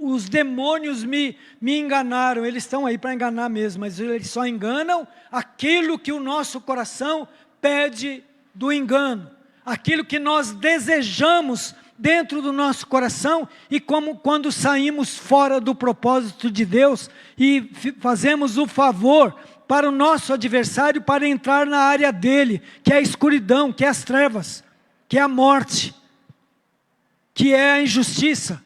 os demônios me enganaram. Eles estão aí para enganar mesmo, mas eles só enganam aquilo que o nosso coração pede do engano, aquilo que nós desejamos dentro do nosso coração, e como quando saímos fora do propósito de Deus e fazemos o favor para o nosso adversário para entrar na área dele, que é a escuridão, que é as trevas, que é a morte, que é a injustiça,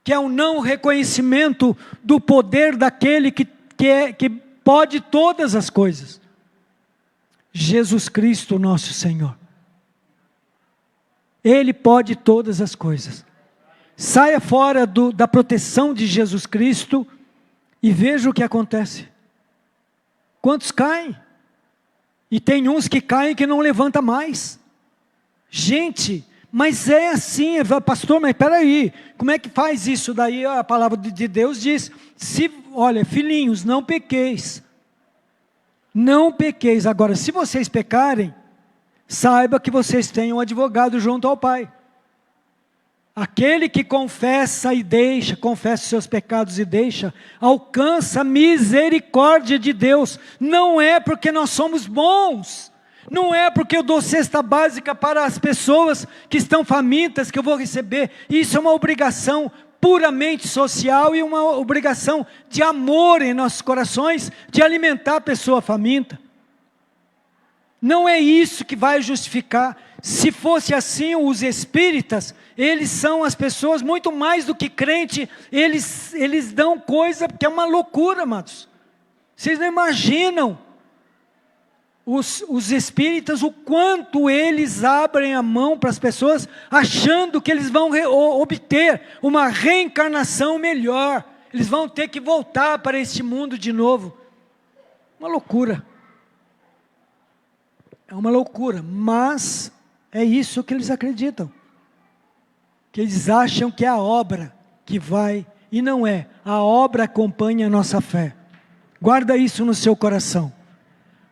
que é o não reconhecimento do poder daquele que pode todas as coisas. Jesus Cristo, nosso Senhor. Ele pode todas as coisas. Saia fora da proteção de Jesus Cristo e veja o que acontece. Quantos caem? E tem uns que caem que não levanta mais. Gente, mas é assim, pastor, mas peraí, como é que faz isso? Daí a palavra de Deus diz, olha, filhinhos, não pequeis. Não pequeis. Agora, se vocês pecarem, saiba que vocês têm um advogado junto ao Pai. Aquele que confessa e deixa, confessa os seus pecados e deixa, alcança a misericórdia de Deus. Não é porque nós somos bons, não é porque eu dou cesta básica para as pessoas que estão famintas que eu vou receber. Isso é uma obrigação puramente social e uma obrigação de amor em nossos corações, de alimentar a pessoa faminta. Não é isso que vai justificar. Se fosse assim, os espíritas, eles são as pessoas muito mais do que crente, eles dão coisa que é uma loucura, amados. Vocês não imaginam os espíritas, o quanto eles abrem a mão para as pessoas, achando que eles vão obter uma reencarnação melhor. Eles vão ter que voltar para este mundo de novo. Uma loucura. É uma loucura, mas é isso que eles acreditam. Que eles acham que é a obra que vai, e não é. A obra acompanha a nossa fé. Guarda isso no seu coração.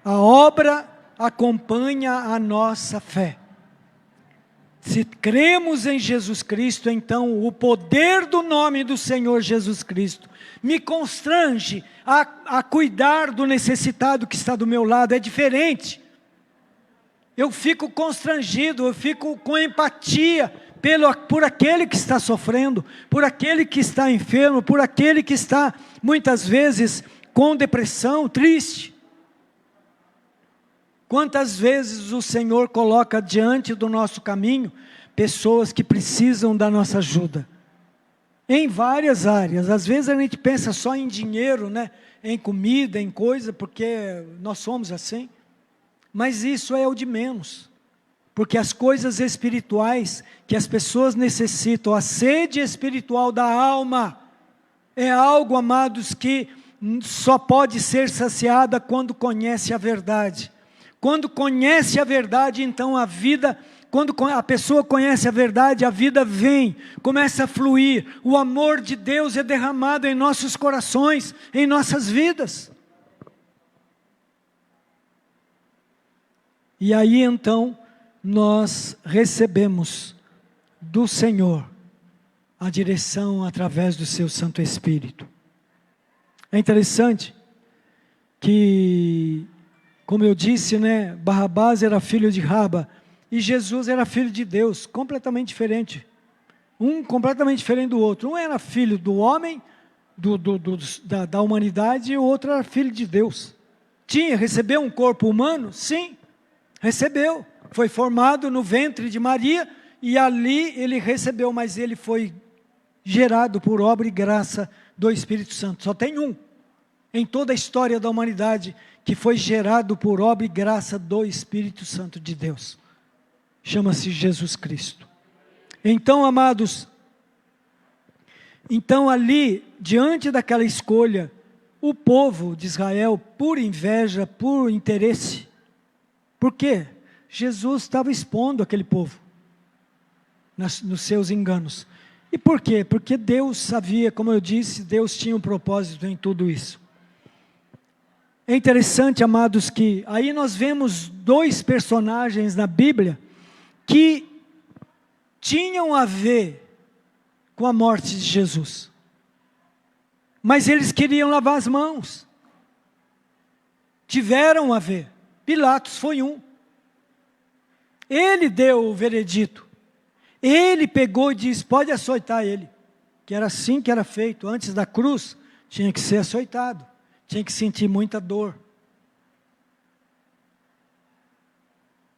A obra acompanha a nossa fé. Se cremos em Jesus Cristo, então o poder do nome do Senhor Jesus Cristo me constrange a cuidar do necessitado que está do meu lado. É diferente. Eu fico constrangido, eu fico com empatia por aquele que está sofrendo, por aquele que está enfermo, por aquele que está muitas vezes com depressão, triste. Quantas vezes o Senhor coloca diante do nosso caminho pessoas que precisam da nossa ajuda, em várias áreas. Às vezes a gente pensa só em dinheiro, né? Em comida, em coisa, porque nós somos assim. Mas isso é o de menos, porque as coisas espirituais que as pessoas necessitam, a sede espiritual da alma, é algo, amados, que só pode ser saciada quando conhece a verdade. Quando conhece a verdade, então a vida, quando a pessoa conhece a verdade, a vida vem, começa a fluir, o amor de Deus é derramado em nossos corações, em nossas vidas. E aí então, nós recebemos do Senhor a direção através do seu Santo Espírito. É interessante que, como eu disse, né, Barrabás era filho de Raba, e Jesus era filho de Deus, completamente diferente. Um completamente diferente do outro. Um era filho do homem, da humanidade, e o outro era filho de Deus. Recebeu um corpo humano? Sim. Recebeu, foi formado no ventre de Maria, e ali ele recebeu, mas ele foi gerado por obra e graça do Espírito Santo. Só tem um, em toda a história da humanidade, que foi gerado por obra e graça do Espírito Santo de Deus. Chama-se Jesus Cristo. Então, amados, ali, diante daquela escolha, o povo de Israel, por inveja, por interesse, por quê? Jesus estava expondo aquele povo nos seus enganos. E por quê? Porque Deus sabia, como eu disse, Deus tinha um propósito em tudo isso. É interessante, amados, que aí nós vemos dois personagens na Bíblia que tinham a ver com a morte de Jesus. Mas eles queriam lavar as mãos. Tiveram a ver. Pilatos foi um. Ele deu o veredito. Ele pegou e disse, pode açoitar ele. Que era assim que era feito. Antes da cruz, tinha que ser açoitado. Tinha que sentir muita dor.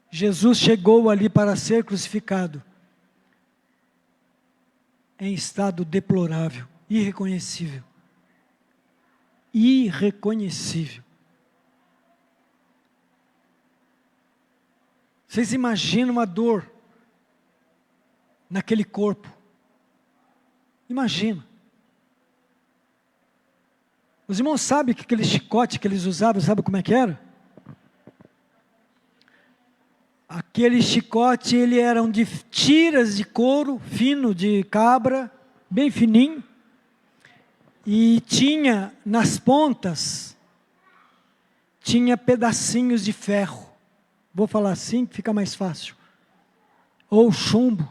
Jesus chegou ali para ser crucificado. Em estado deplorável, irreconhecível. Irreconhecível. Vocês imaginam uma dor naquele corpo? Imagina. Os irmãos sabem que aquele chicote que eles usavam, sabe como é que era? Aquele chicote, ele era de tiras de couro fino, de cabra, bem fininho. E tinha nas pontas, tinha pedacinhos de ferro. Vou falar assim que fica mais fácil. Ou chumbo.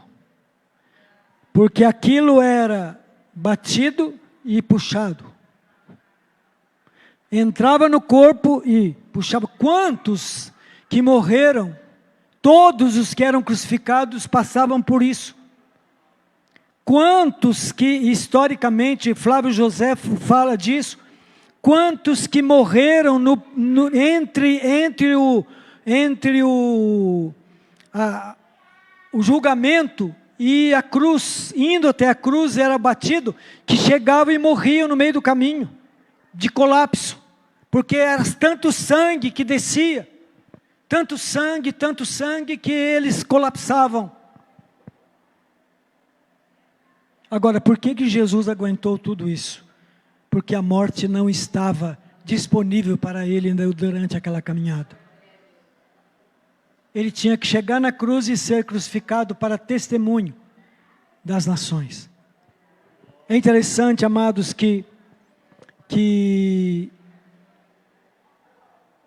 Porque aquilo era batido e puxado. Entrava no corpo e puxava. Quantos que morreram, todos os que eram crucificados passavam por isso. Quantos que, historicamente, Flávio Joséfo fala disso, quantos que morreram entre o julgamento e a cruz, indo até a cruz, era batido, que chegavam e morriam no meio do caminho, de colapso, porque era tanto sangue que descia, tanto sangue, que eles colapsavam. Agora, por que Jesus aguentou tudo isso? Porque a morte não estava disponível para ele durante aquela caminhada. Ele tinha que chegar na cruz e ser crucificado para testemunho das nações. É interessante, amados, que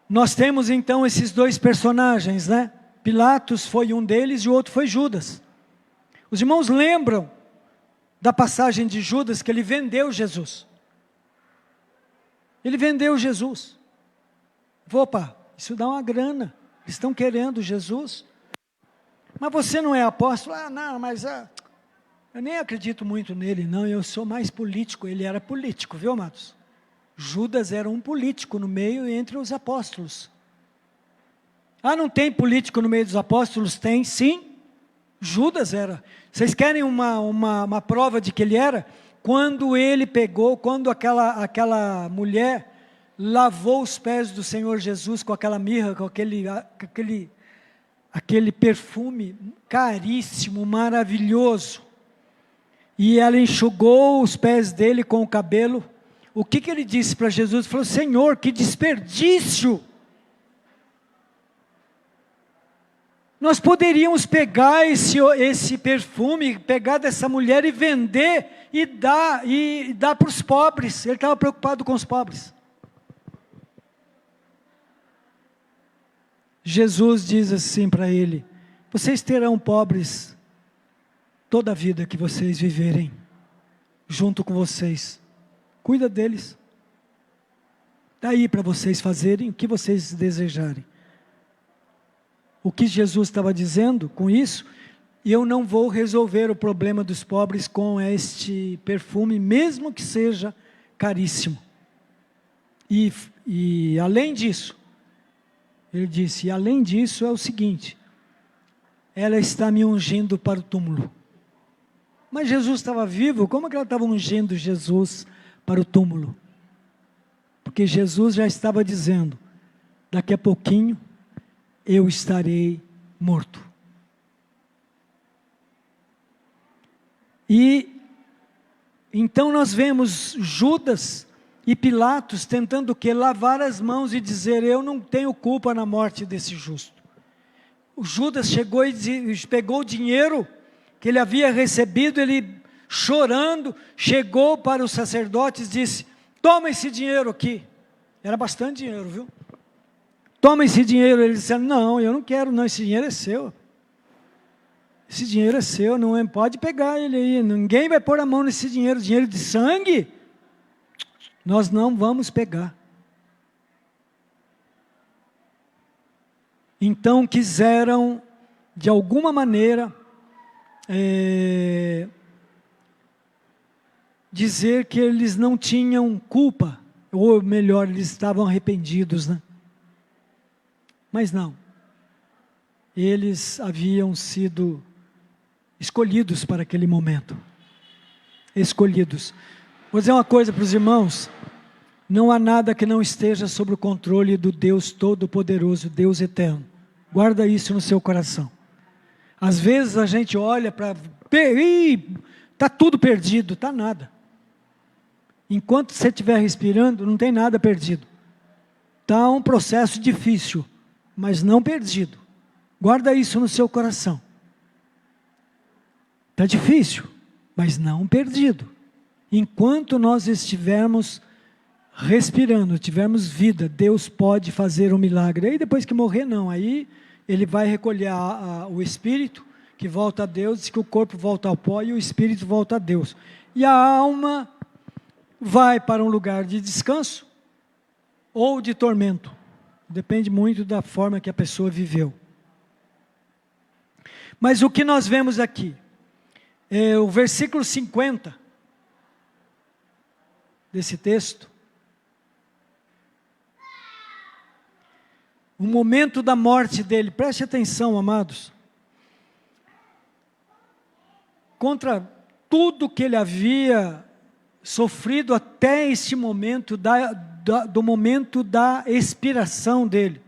nós temos então esses dois personagens, né? Pilatos foi um deles e o outro foi Judas. Os irmãos lembram da passagem de Judas, que ele vendeu Jesus. Ele vendeu Jesus. Opa, isso dá uma grana. Eles estão querendo Jesus. Mas você não é apóstolo? Não, mas eu nem acredito muito nele, não. Eu sou mais político. Ele era político, viu, amados? Judas era um político no meio entre os apóstolos. Não tem político no meio dos apóstolos? Tem, sim. Judas era. Vocês querem uma prova de que ele era? Quando aquela mulher lavou os pés do Senhor Jesus com aquela mirra, com aquele perfume caríssimo, maravilhoso, e ela enxugou os pés dele com o cabelo, o que ele disse para Jesus? Ele falou: Senhor, que desperdício! Nós poderíamos pegar esse perfume, pegar dessa mulher e vender e dar para os pobres. Ele estava preocupado com os pobres. Jesus diz assim para ele: vocês terão pobres toda a vida que vocês viverem junto com vocês. Cuida deles. Daí para vocês fazerem o que vocês desejarem. O que Jesus estava dizendo com isso? Eu não vou resolver o problema dos pobres com este perfume, mesmo que seja caríssimo. E além disso, ele disse, além disso é o seguinte: ela está me ungindo para o túmulo. Mas Jesus estava vivo, como é que ela estava ungindo Jesus para o túmulo? Porque Jesus já estava dizendo, daqui a pouquinho eu estarei morto. E então nós vemos Judas e Pilatos tentando o quê? Lavar as mãos e dizer: eu não tenho culpa na morte desse justo. O Judas chegou e pegou o dinheiro que ele havia recebido, ele chorando, chegou para os sacerdotes e disse: toma esse dinheiro aqui. Era bastante dinheiro, viu? Toma esse dinheiro. Eles disseram: não, eu não quero não, esse dinheiro é seu. Esse dinheiro é seu, não pode pegar ele aí, ninguém vai pôr a mão nesse dinheiro de sangue, nós não vamos pegar. Então quiseram, de alguma maneira, dizer que eles não tinham culpa, ou melhor, eles estavam arrependidos, né? Mas não, eles haviam sido escolhidos para aquele momento, escolhidos. Vou dizer uma coisa para os irmãos: não há nada que não esteja sob o controle do Deus Todo-Poderoso, Deus Eterno. Guarda isso no seu coração. Às vezes a gente olha para, está tudo perdido, está nada. Enquanto você estiver respirando, não tem nada perdido. Está um processo difícil, mas não perdido. Guarda isso no seu coração. Está difícil, mas não perdido. Enquanto nós estivermos respirando, tivermos vida, Deus pode fazer um milagre. Aí depois que morrer, não. Aí Ele vai recolher o espírito, que volta a Deus, diz que o corpo volta ao pó e o espírito volta a Deus. E a alma vai para um lugar de descanso ou de tormento. Depende muito da forma que a pessoa viveu. Mas o que nós vemos aqui, o versículo 50 desse texto, o momento da morte dele, preste atenção, amados, contra tudo que ele havia sofrido até este momento, do momento da expiração dele,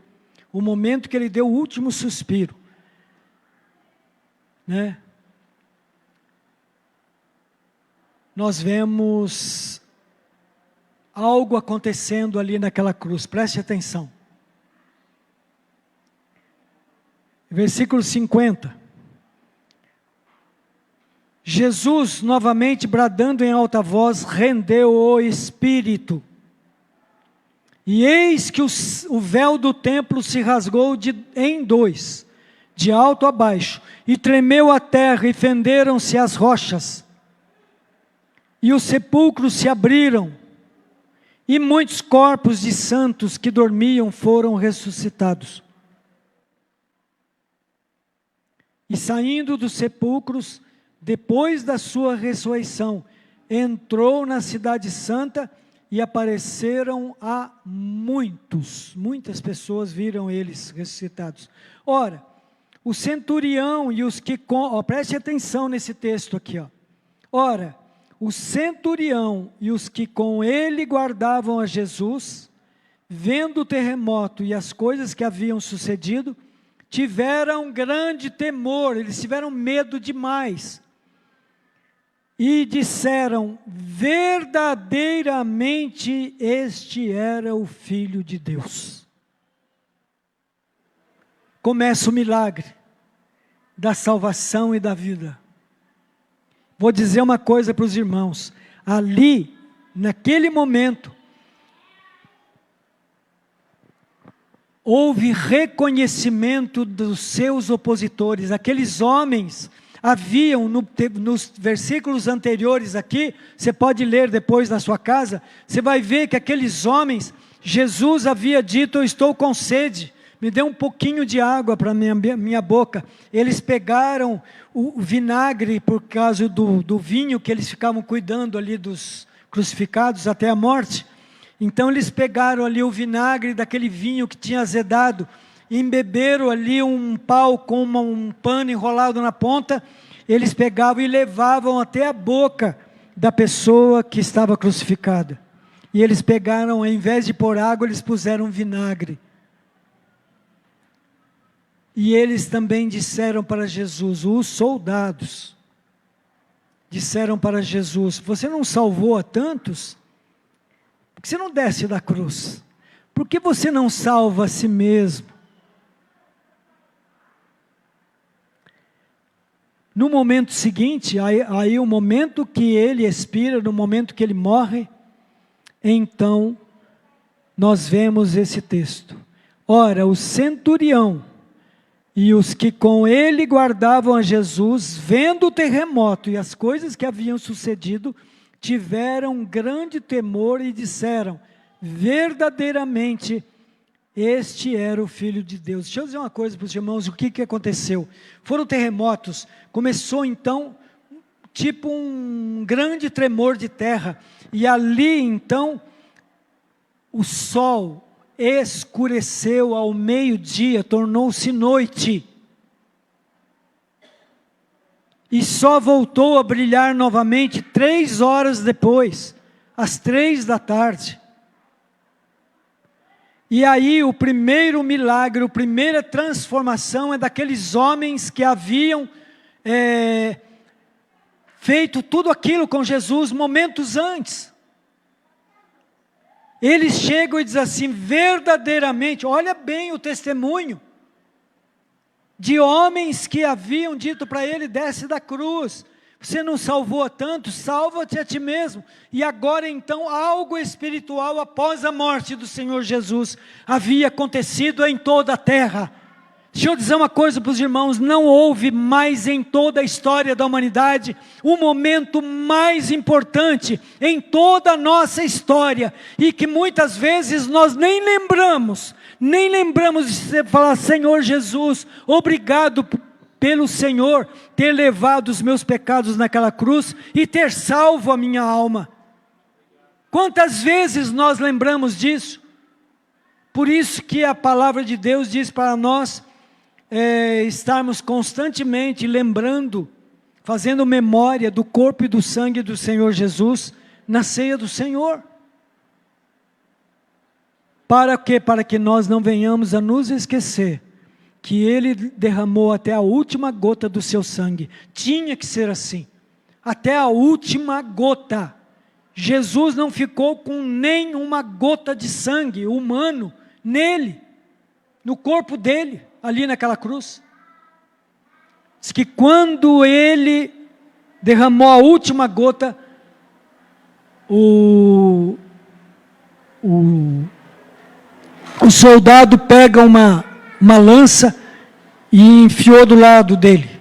o momento que ele deu o último suspiro, né? Nós vemos algo acontecendo ali naquela cruz, preste atenção. Versículo 50. Jesus, novamente bradando em alta voz, rendeu o espírito. E eis que o véu do templo se rasgou em dois, de alto a baixo, e tremeu a terra, e fenderam-se as rochas, e os sepulcros se abriram, e muitos corpos de santos que dormiam foram ressuscitados. E saindo dos sepulcros, depois da sua ressurreição, entrou na cidade santa e apareceram a muitas pessoas viram eles ressuscitados. Ora, o centurião e os que, preste atenção nesse texto aqui, ora, o centurião e os que com ele guardavam a Jesus, vendo o terremoto e as coisas que haviam sucedido, tiveram grande temor, eles tiveram medo demais. E disseram, verdadeiramente este era o Filho de Deus. Começa o milagre da salvação e da vida. Vou dizer uma coisa para os irmãos, ali, naquele momento, houve reconhecimento dos seus opositores, aqueles homens haviam, nos versículos anteriores aqui, você pode ler depois na sua casa, você vai ver que aqueles homens, Jesus havia dito, eu estou com sede, me dê um pouquinho de água para minha boca. Eles pegaram o vinagre por causa do vinho que eles ficavam cuidando ali dos crucificados até a morte. Então eles pegaram ali o vinagre daquele vinho que tinha azedado, embeberam ali um pau com um pano enrolado na ponta, eles pegavam e levavam até a boca da pessoa que estava crucificada. E eles pegaram, ao invés de pôr água, eles puseram vinagre. E eles também disseram para Jesus, os soldados, disseram para Jesus, você não salvou a tantos? Por que você não desce da cruz? Por que você não salva a si mesmo? No momento seguinte, aí o momento que ele expira, no momento que ele morre, então nós vemos esse texto. Ora, o centurião e os que com ele guardavam a Jesus, vendo o terremoto e as coisas que haviam sucedido, tiveram grande temor e disseram, verdadeiramente, este era o Filho de Deus. Deixa eu dizer uma coisa para os irmãos, o que aconteceu? Foram terremotos, começou então, tipo um grande tremor de terra, e ali então, o sol escureceu ao meio-dia, tornou-se noite, e só voltou a brilhar novamente 3 horas depois, às 3 da tarde. E aí o primeiro milagre, a primeira transformação é daqueles homens que haviam feito tudo aquilo com Jesus momentos antes. Eles chegam e dizem assim, verdadeiramente, olha bem o testemunho de homens que haviam dito para ele, desce da cruz, você não salvou a tanto, salva-te a ti mesmo. E agora então algo espiritual após a morte do Senhor Jesus havia acontecido em toda a terra. Deixa eu dizer uma coisa para os irmãos, não houve mais em toda a história da humanidade um momento mais importante em toda a nossa história, e que muitas vezes nós nem lembramos de falar, Senhor Jesus, obrigado pelo Senhor ter levado os meus pecados naquela cruz e ter salvo a minha alma. Quantas vezes nós lembramos disso? Por isso que a palavra de Deus diz para nós, estarmos constantemente lembrando, fazendo memória do corpo e do sangue do Senhor Jesus na ceia do Senhor. Para quê? Para que nós não venhamos a nos esquecer que Ele derramou até a última gota do seu sangue. Tinha que ser assim, até a última gota. Jesus não ficou com nem uma gota de sangue humano nele, no corpo dele, ali naquela cruz. Diz que quando ele derramou a última gota, o soldado pega uma lança e enfiou do lado dele.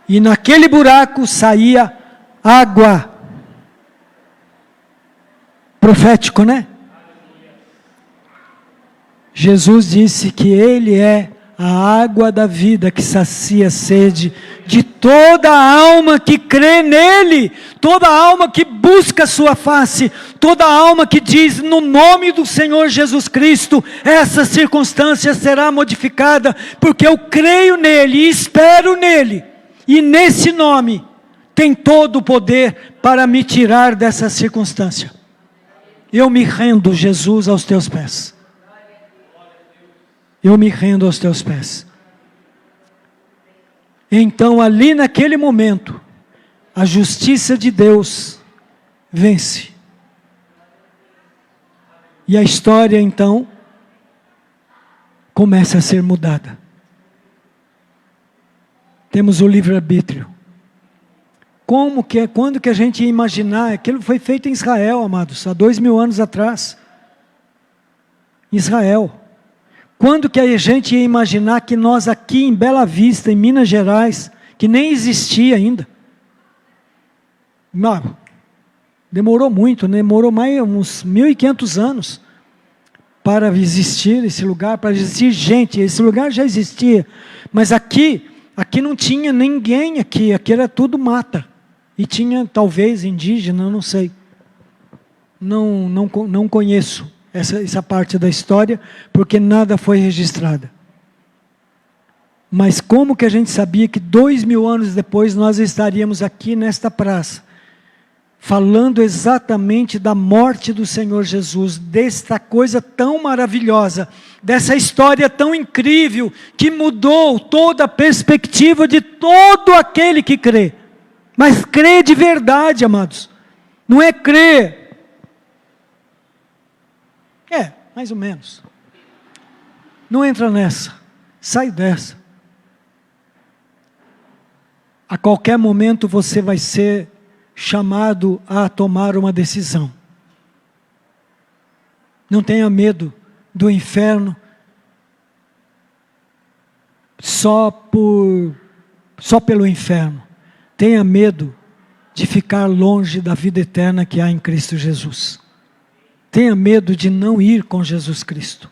E naquele buraco saía água. Profético, né? Jesus disse que Ele é a água da vida que sacia a sede de toda a alma que crê nele, toda a alma que busca a sua face, toda a alma que diz no nome do Senhor Jesus Cristo, essa circunstância será modificada, porque eu creio nele e espero nele, e nesse nome tem todo o poder para me tirar dessa circunstância. Eu me rendo, Jesus, aos teus pés. Eu me rendo aos teus pés. Então, ali naquele momento, a justiça de Deus vence. E a história, então, começa a ser mudada. Temos o livre-arbítrio. Quando que a gente ia imaginar? Aquilo foi feito em Israel, amados, há 2000 anos atrás. Israel. Quando que a gente ia imaginar que nós aqui em Bela Vista, em Minas Gerais, que nem existia ainda. Não, demorou muito, né? Demorou mais uns 1500 anos para existir esse lugar, para existir gente. Esse lugar já existia, mas aqui não tinha ninguém aqui era tudo mata. E tinha talvez indígena, não sei. Não conheço essa parte da história, porque nada foi registrada. Mas como que a gente sabia que 2000 anos depois nós estaríamos aqui nesta praça, falando exatamente da morte do Senhor Jesus, desta coisa tão maravilhosa, dessa história tão incrível, que mudou toda a perspectiva de todo aquele que crê. Mas crê de verdade, amados. Não é crer. Mais ou menos. Não entra nessa. Sai dessa. A qualquer momento você vai ser chamado a tomar uma decisão. Não tenha medo do inferno só pelo inferno. Tenha medo de ficar longe da vida eterna que há em Cristo Jesus. Tenha medo de não ir com Jesus Cristo.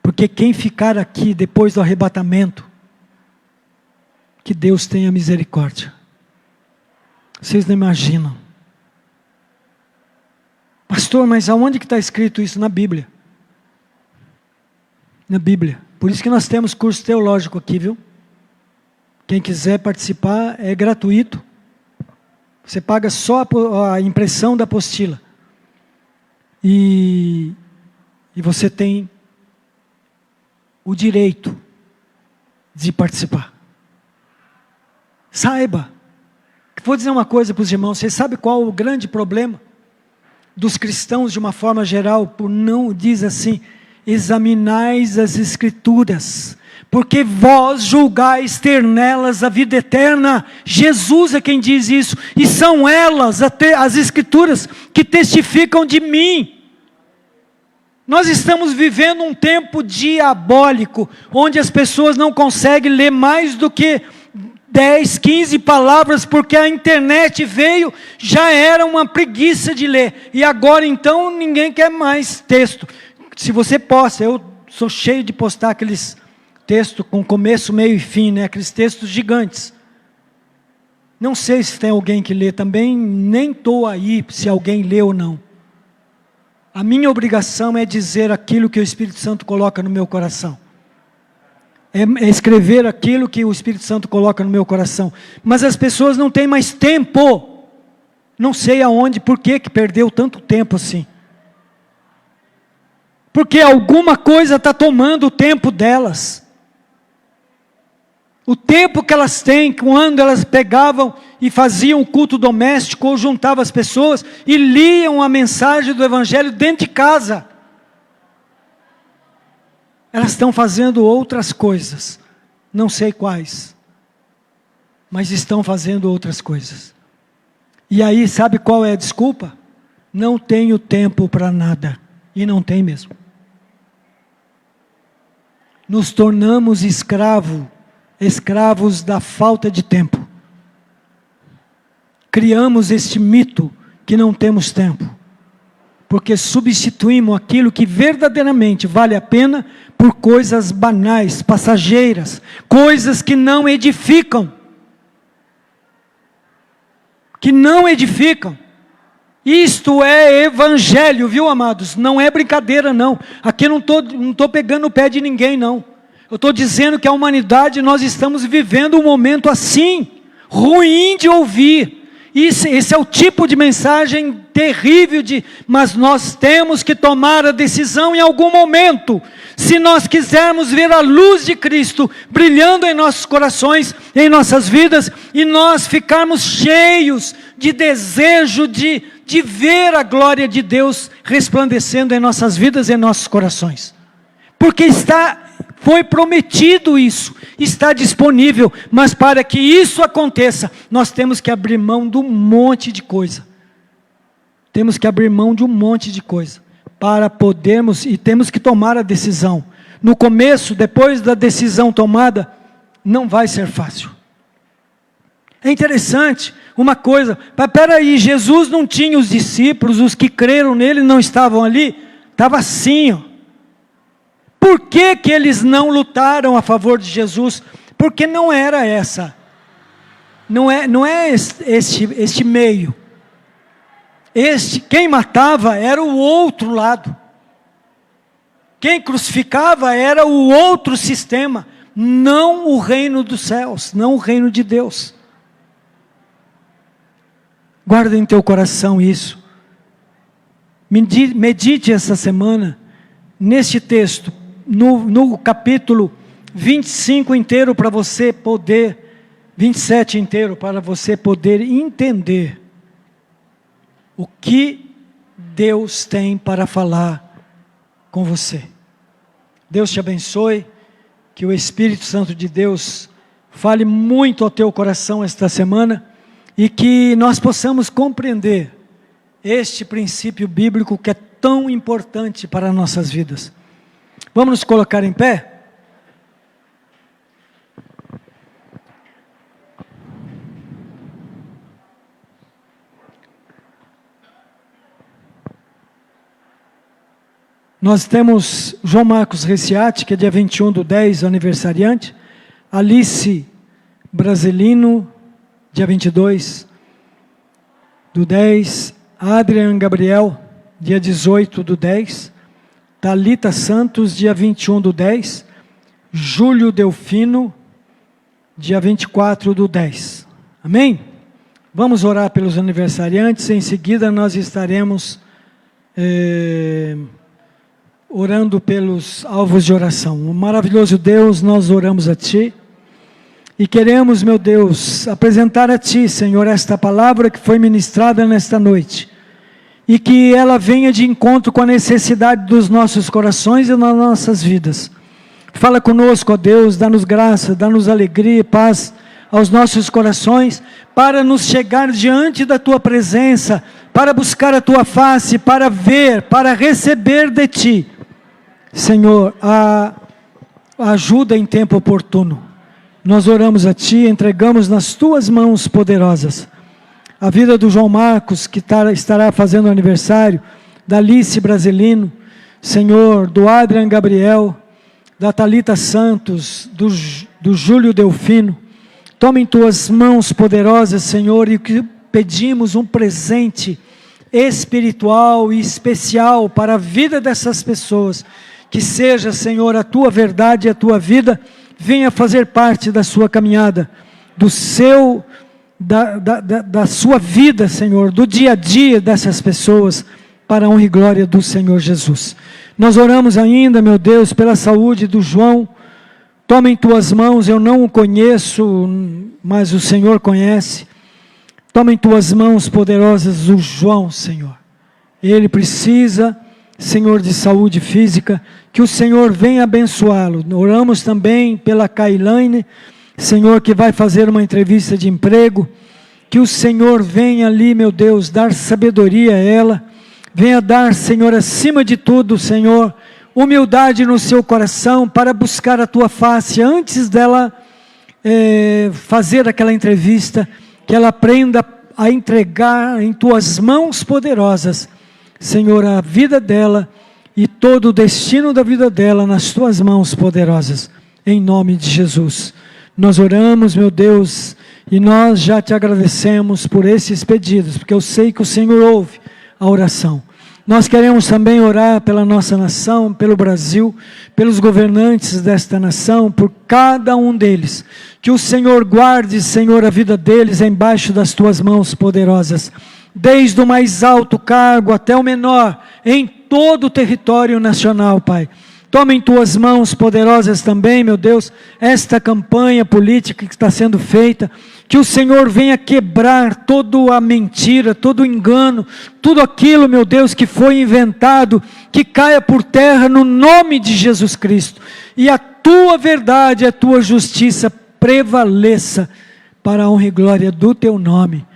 Porque quem ficar aqui depois do arrebatamento, que Deus tenha misericórdia. Vocês não imaginam. Pastor, mas aonde que está escrito isso? Na Bíblia. Na Bíblia. Por isso que nós temos curso teológico aqui, viu? Quem quiser participar é gratuito. Você paga só a impressão da apostila. E você tem o direito de participar. Saiba. Vou dizer uma coisa para os irmãos. Você sabe qual o grande problema dos cristãos de uma forma geral, por não, diz assim, examinais as Escrituras, porque vós julgais ter nelas a vida eterna. Jesus é quem diz isso, e são elas, as Escrituras, que testificam de mim. Nós estamos vivendo um tempo diabólico, onde as pessoas não conseguem ler mais do que 10, 15 palavras, porque a internet veio, já era uma preguiça de ler, e agora então ninguém quer mais texto. Se você posta, eu sou cheio de postar aqueles textos com começo, meio e fim, né? Aqueles textos gigantes. Não sei se tem alguém que lê também, nem estou aí se alguém lê ou não. A minha obrigação é dizer aquilo que o Espírito Santo coloca no meu coração. É escrever aquilo que o Espírito Santo coloca no meu coração. Mas as pessoas não têm mais tempo. Não sei aonde, por que perdeu tanto tempo assim. Porque alguma coisa está tomando o tempo delas. O tempo que elas têm, quando elas pegavam e faziam o culto doméstico, ou juntavam as pessoas e liam a mensagem do Evangelho dentro de casa. Elas estão fazendo outras coisas, não sei quais, mas estão fazendo outras coisas. E aí, sabe qual é a desculpa? Não tenho tempo para nada, e não tem mesmo. Nos tornamos escravos da falta de tempo. Criamos este mito que não temos tempo, porque substituímos aquilo que verdadeiramente vale a pena por coisas banais, passageiras, coisas que não edificam. Que não edificam. Isto é evangelho, viu, amados? Não é brincadeira, não. Aqui eu não estou pegando o pé de ninguém, não. Eu estou dizendo que a humanidade, nós estamos vivendo um momento assim, ruim de ouvir. Esse é o tipo de mensagem terrível, mas nós temos que tomar a decisão em algum momento. Se nós quisermos ver a luz de Cristo brilhando em nossos corações, em nossas vidas, e nós ficarmos cheios de desejo de ver a glória de Deus resplandecendo em nossas vidas e em nossos corações. Porque foi prometido isso, está disponível, mas para que isso aconteça, nós temos que abrir mão de um monte de coisa. Temos que abrir mão de um monte de coisa, para podermos, e temos que tomar a decisão. No começo, depois da decisão tomada, não vai ser fácil. É interessante, uma coisa, mas peraí, Jesus não tinha os discípulos, os que creram nele não estavam ali? Estava assim, ó. Por que eles não lutaram a favor de Jesus? Porque não era essa. Não é este meio. Quem matava era o outro lado. Quem crucificava era o outro sistema. Não o reino dos céus, não o reino de Deus. Guarda em teu coração isso. Medite essa semana neste texto. No capítulo 25 inteiro, para você poder, 27 inteiro, para você poder entender o que Deus tem para falar com você. Deus te abençoe, que o Espírito Santo de Deus fale muito ao teu coração esta semana, e que nós possamos compreender este princípio bíblico que é tão importante para as nossas vidas. Vamos nos colocar em pé? Nós temos João Marcos Reciati, que é dia 21/10, aniversariante. Alice Brasilino, dia 22/10. Adrian Gabriel, dia 18/10. Thalita Santos, dia 21/10. Júlio Delfino, dia 24/10. Amém? Vamos orar pelos aniversariantes. Em seguida nós estaremos orando pelos alvos de oração. Maravilhoso Deus, nós oramos a Ti. E queremos, meu Deus, apresentar a Ti, Senhor, esta palavra que foi ministrada nesta noite. e que ela venha de encontro com a necessidade dos nossos corações e nas nossas vidas. Fala conosco, ó Deus, dá-nos graça, dá-nos alegria e paz aos nossos corações, para nos chegar diante da Tua presença, para buscar a Tua face, para ver, para receber de Ti, Senhor, a ajuda em tempo oportuno. Nós oramos a Ti, entregamos nas Tuas mãos poderosas a vida do João Marcos, que estará fazendo aniversário, da Alice Brasilino, Senhor, do Adrian Gabriel, da Thalita Santos, do Júlio Delfino. Toma em Tuas mãos poderosas, Senhor, e que pedimos um presente espiritual e especial para a vida dessas pessoas, que seja, Senhor, a Tua verdade e a Tua vida venha fazer parte da sua caminhada, da sua vida, Senhor, do dia a dia dessas pessoas, para a honra e glória do Senhor Jesus. Nós oramos ainda, meu Deus, pela saúde do João. Toma em Tuas mãos, eu não o conheço, mas o Senhor conhece. Toma em Tuas mãos poderosas o João, Senhor. Ele precisa, Senhor, de saúde física, que o Senhor venha abençoá-lo. Oramos também pela Kailane, Senhor, que vai fazer uma entrevista de emprego, que o Senhor venha ali, meu Deus, dar sabedoria a ela, venha dar, Senhor, acima de tudo, Senhor, humildade no seu coração, para buscar a Tua face, antes dela fazer aquela entrevista, que ela aprenda a entregar em Tuas mãos poderosas, Senhor, a vida dela, e todo o destino da vida dela, nas Tuas mãos poderosas, em nome de Jesus. Nós oramos, meu Deus, e nós já Te agradecemos por esses pedidos, porque eu sei que o Senhor ouve a oração. Nós queremos também orar pela nossa nação, pelo Brasil, pelos governantes desta nação, por cada um deles. Que o Senhor guarde, Senhor, a vida deles embaixo das Tuas mãos poderosas, desde o mais alto cargo até o menor, em todo o território nacional, Pai. Toma em Tuas mãos poderosas também, meu Deus, esta campanha política que está sendo feita, que o Senhor venha quebrar toda a mentira, todo o engano, tudo aquilo, meu Deus, que foi inventado, que caia por terra no nome de Jesus Cristo, e a Tua verdade, a Tua justiça prevaleça para a honra e glória do Teu nome.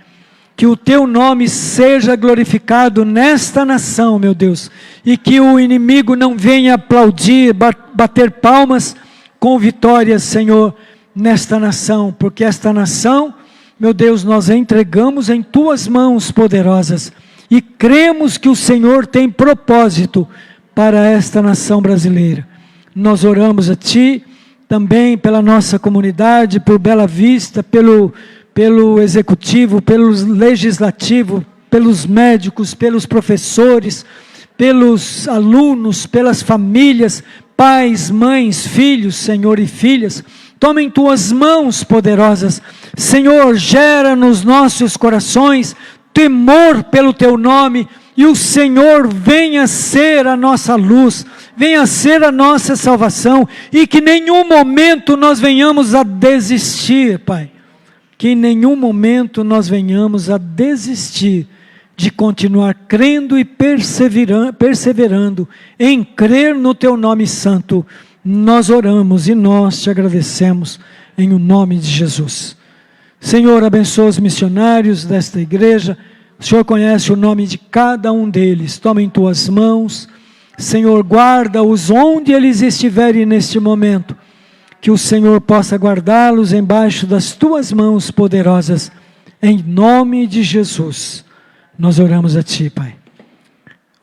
Que o Teu nome seja glorificado nesta nação, meu Deus, e que o inimigo não venha aplaudir, bater palmas com vitórias, Senhor, nesta nação, porque esta nação, meu Deus, nós a entregamos em Tuas mãos poderosas, e cremos que o Senhor tem propósito para esta nação brasileira. Nós oramos a Ti, também pela nossa comunidade, por Bela Vista, pelo executivo, pelo legislativo, pelos médicos, pelos professores, pelos alunos, pelas famílias, pais, mães, filhos, Senhor, e filhas. Toma em Tuas mãos poderosas, Senhor, gera nos nossos corações temor pelo Teu nome, e o Senhor venha ser a nossa luz, venha ser a nossa salvação, e que em nenhum momento nós venhamos a desistir, Pai. Que em nenhum momento nós venhamos a desistir de continuar crendo e perseverando em crer no Teu nome santo. Nós oramos e nós Te agradecemos em o nome de Jesus. Senhor, abençoa os missionários desta igreja. O Senhor conhece o nome de cada um deles. Toma em Tuas mãos. Senhor, guarda-os onde eles estiverem neste momento. Que o Senhor possa guardá-los embaixo das Tuas mãos poderosas, em nome de Jesus. Nós oramos a Ti, Pai.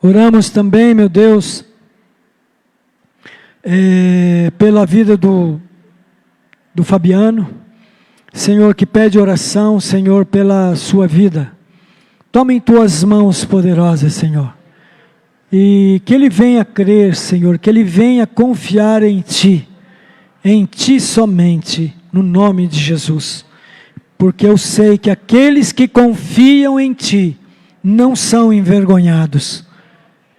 Oramos também, meu Deus, pela vida do Fabiano, Senhor, que pede oração, Senhor, pela sua vida. Toma em Tuas mãos poderosas, Senhor, e que ele venha crer, Senhor, que ele venha confiar em Ti somente, no nome de Jesus, porque eu sei que aqueles que confiam em Ti não são envergonhados,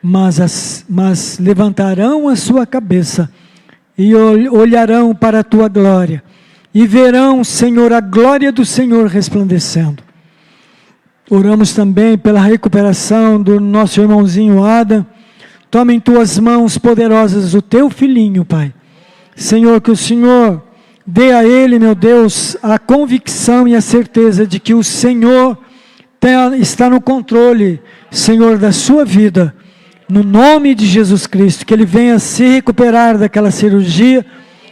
mas levantarão a sua cabeça e olharão para a Tua glória, e verão, Senhor, a glória do Senhor resplandecendo. Oramos também pela recuperação do nosso irmãozinho Adam. Toma em tuas mãos poderosas o teu filhinho, Pai. Senhor, que o Senhor dê a ele, meu Deus, a convicção e a certeza de que o Senhor está no controle, Senhor, da sua vida. No nome de Jesus Cristo, que ele venha se recuperar daquela cirurgia,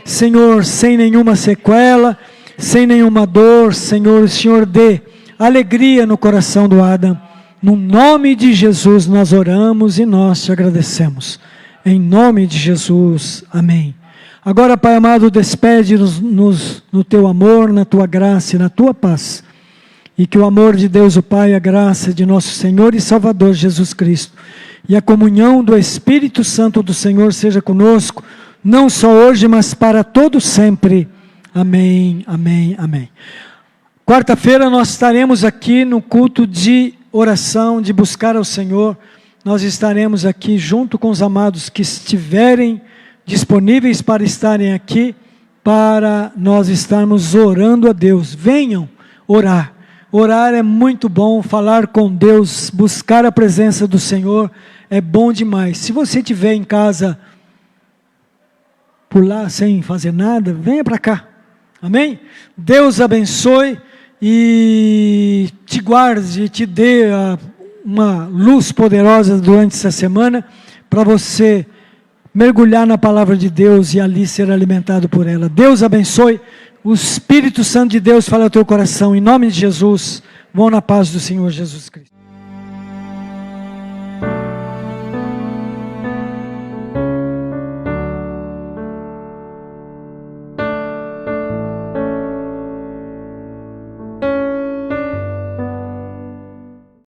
Senhor, sem nenhuma sequela, sem nenhuma dor. Senhor, o Senhor dê alegria no coração do Adam. No nome de Jesus nós oramos e nós te agradecemos. Em nome de Jesus, amém. Agora, Pai amado, despede-nos no teu amor, na tua graça e na tua paz. E que o amor de Deus, o Pai, a graça de nosso Senhor e Salvador Jesus Cristo e a comunhão do Espírito Santo do Senhor seja conosco, não só hoje, mas para todo sempre. Amém, amém, amém. Quarta-feira nós estaremos aqui no culto de oração, de buscar ao Senhor. Nós estaremos aqui junto com os amados que estiverem disponíveis para estarem aqui, para nós estarmos orando a Deus. Venham orar. Orar é muito bom, falar com Deus, buscar a presença do Senhor é bom demais. Se você estiver em casa por lá sem fazer nada, venha para cá. Amém? Deus abençoe e te guarde, te dê uma luz poderosa durante essa semana, para você mergulhar na palavra de Deus e ali ser alimentado por ela. Deus abençoe. O Espírito Santo de Deus fala ao teu coração. Em nome de Jesus, vão na paz do Senhor Jesus Cristo.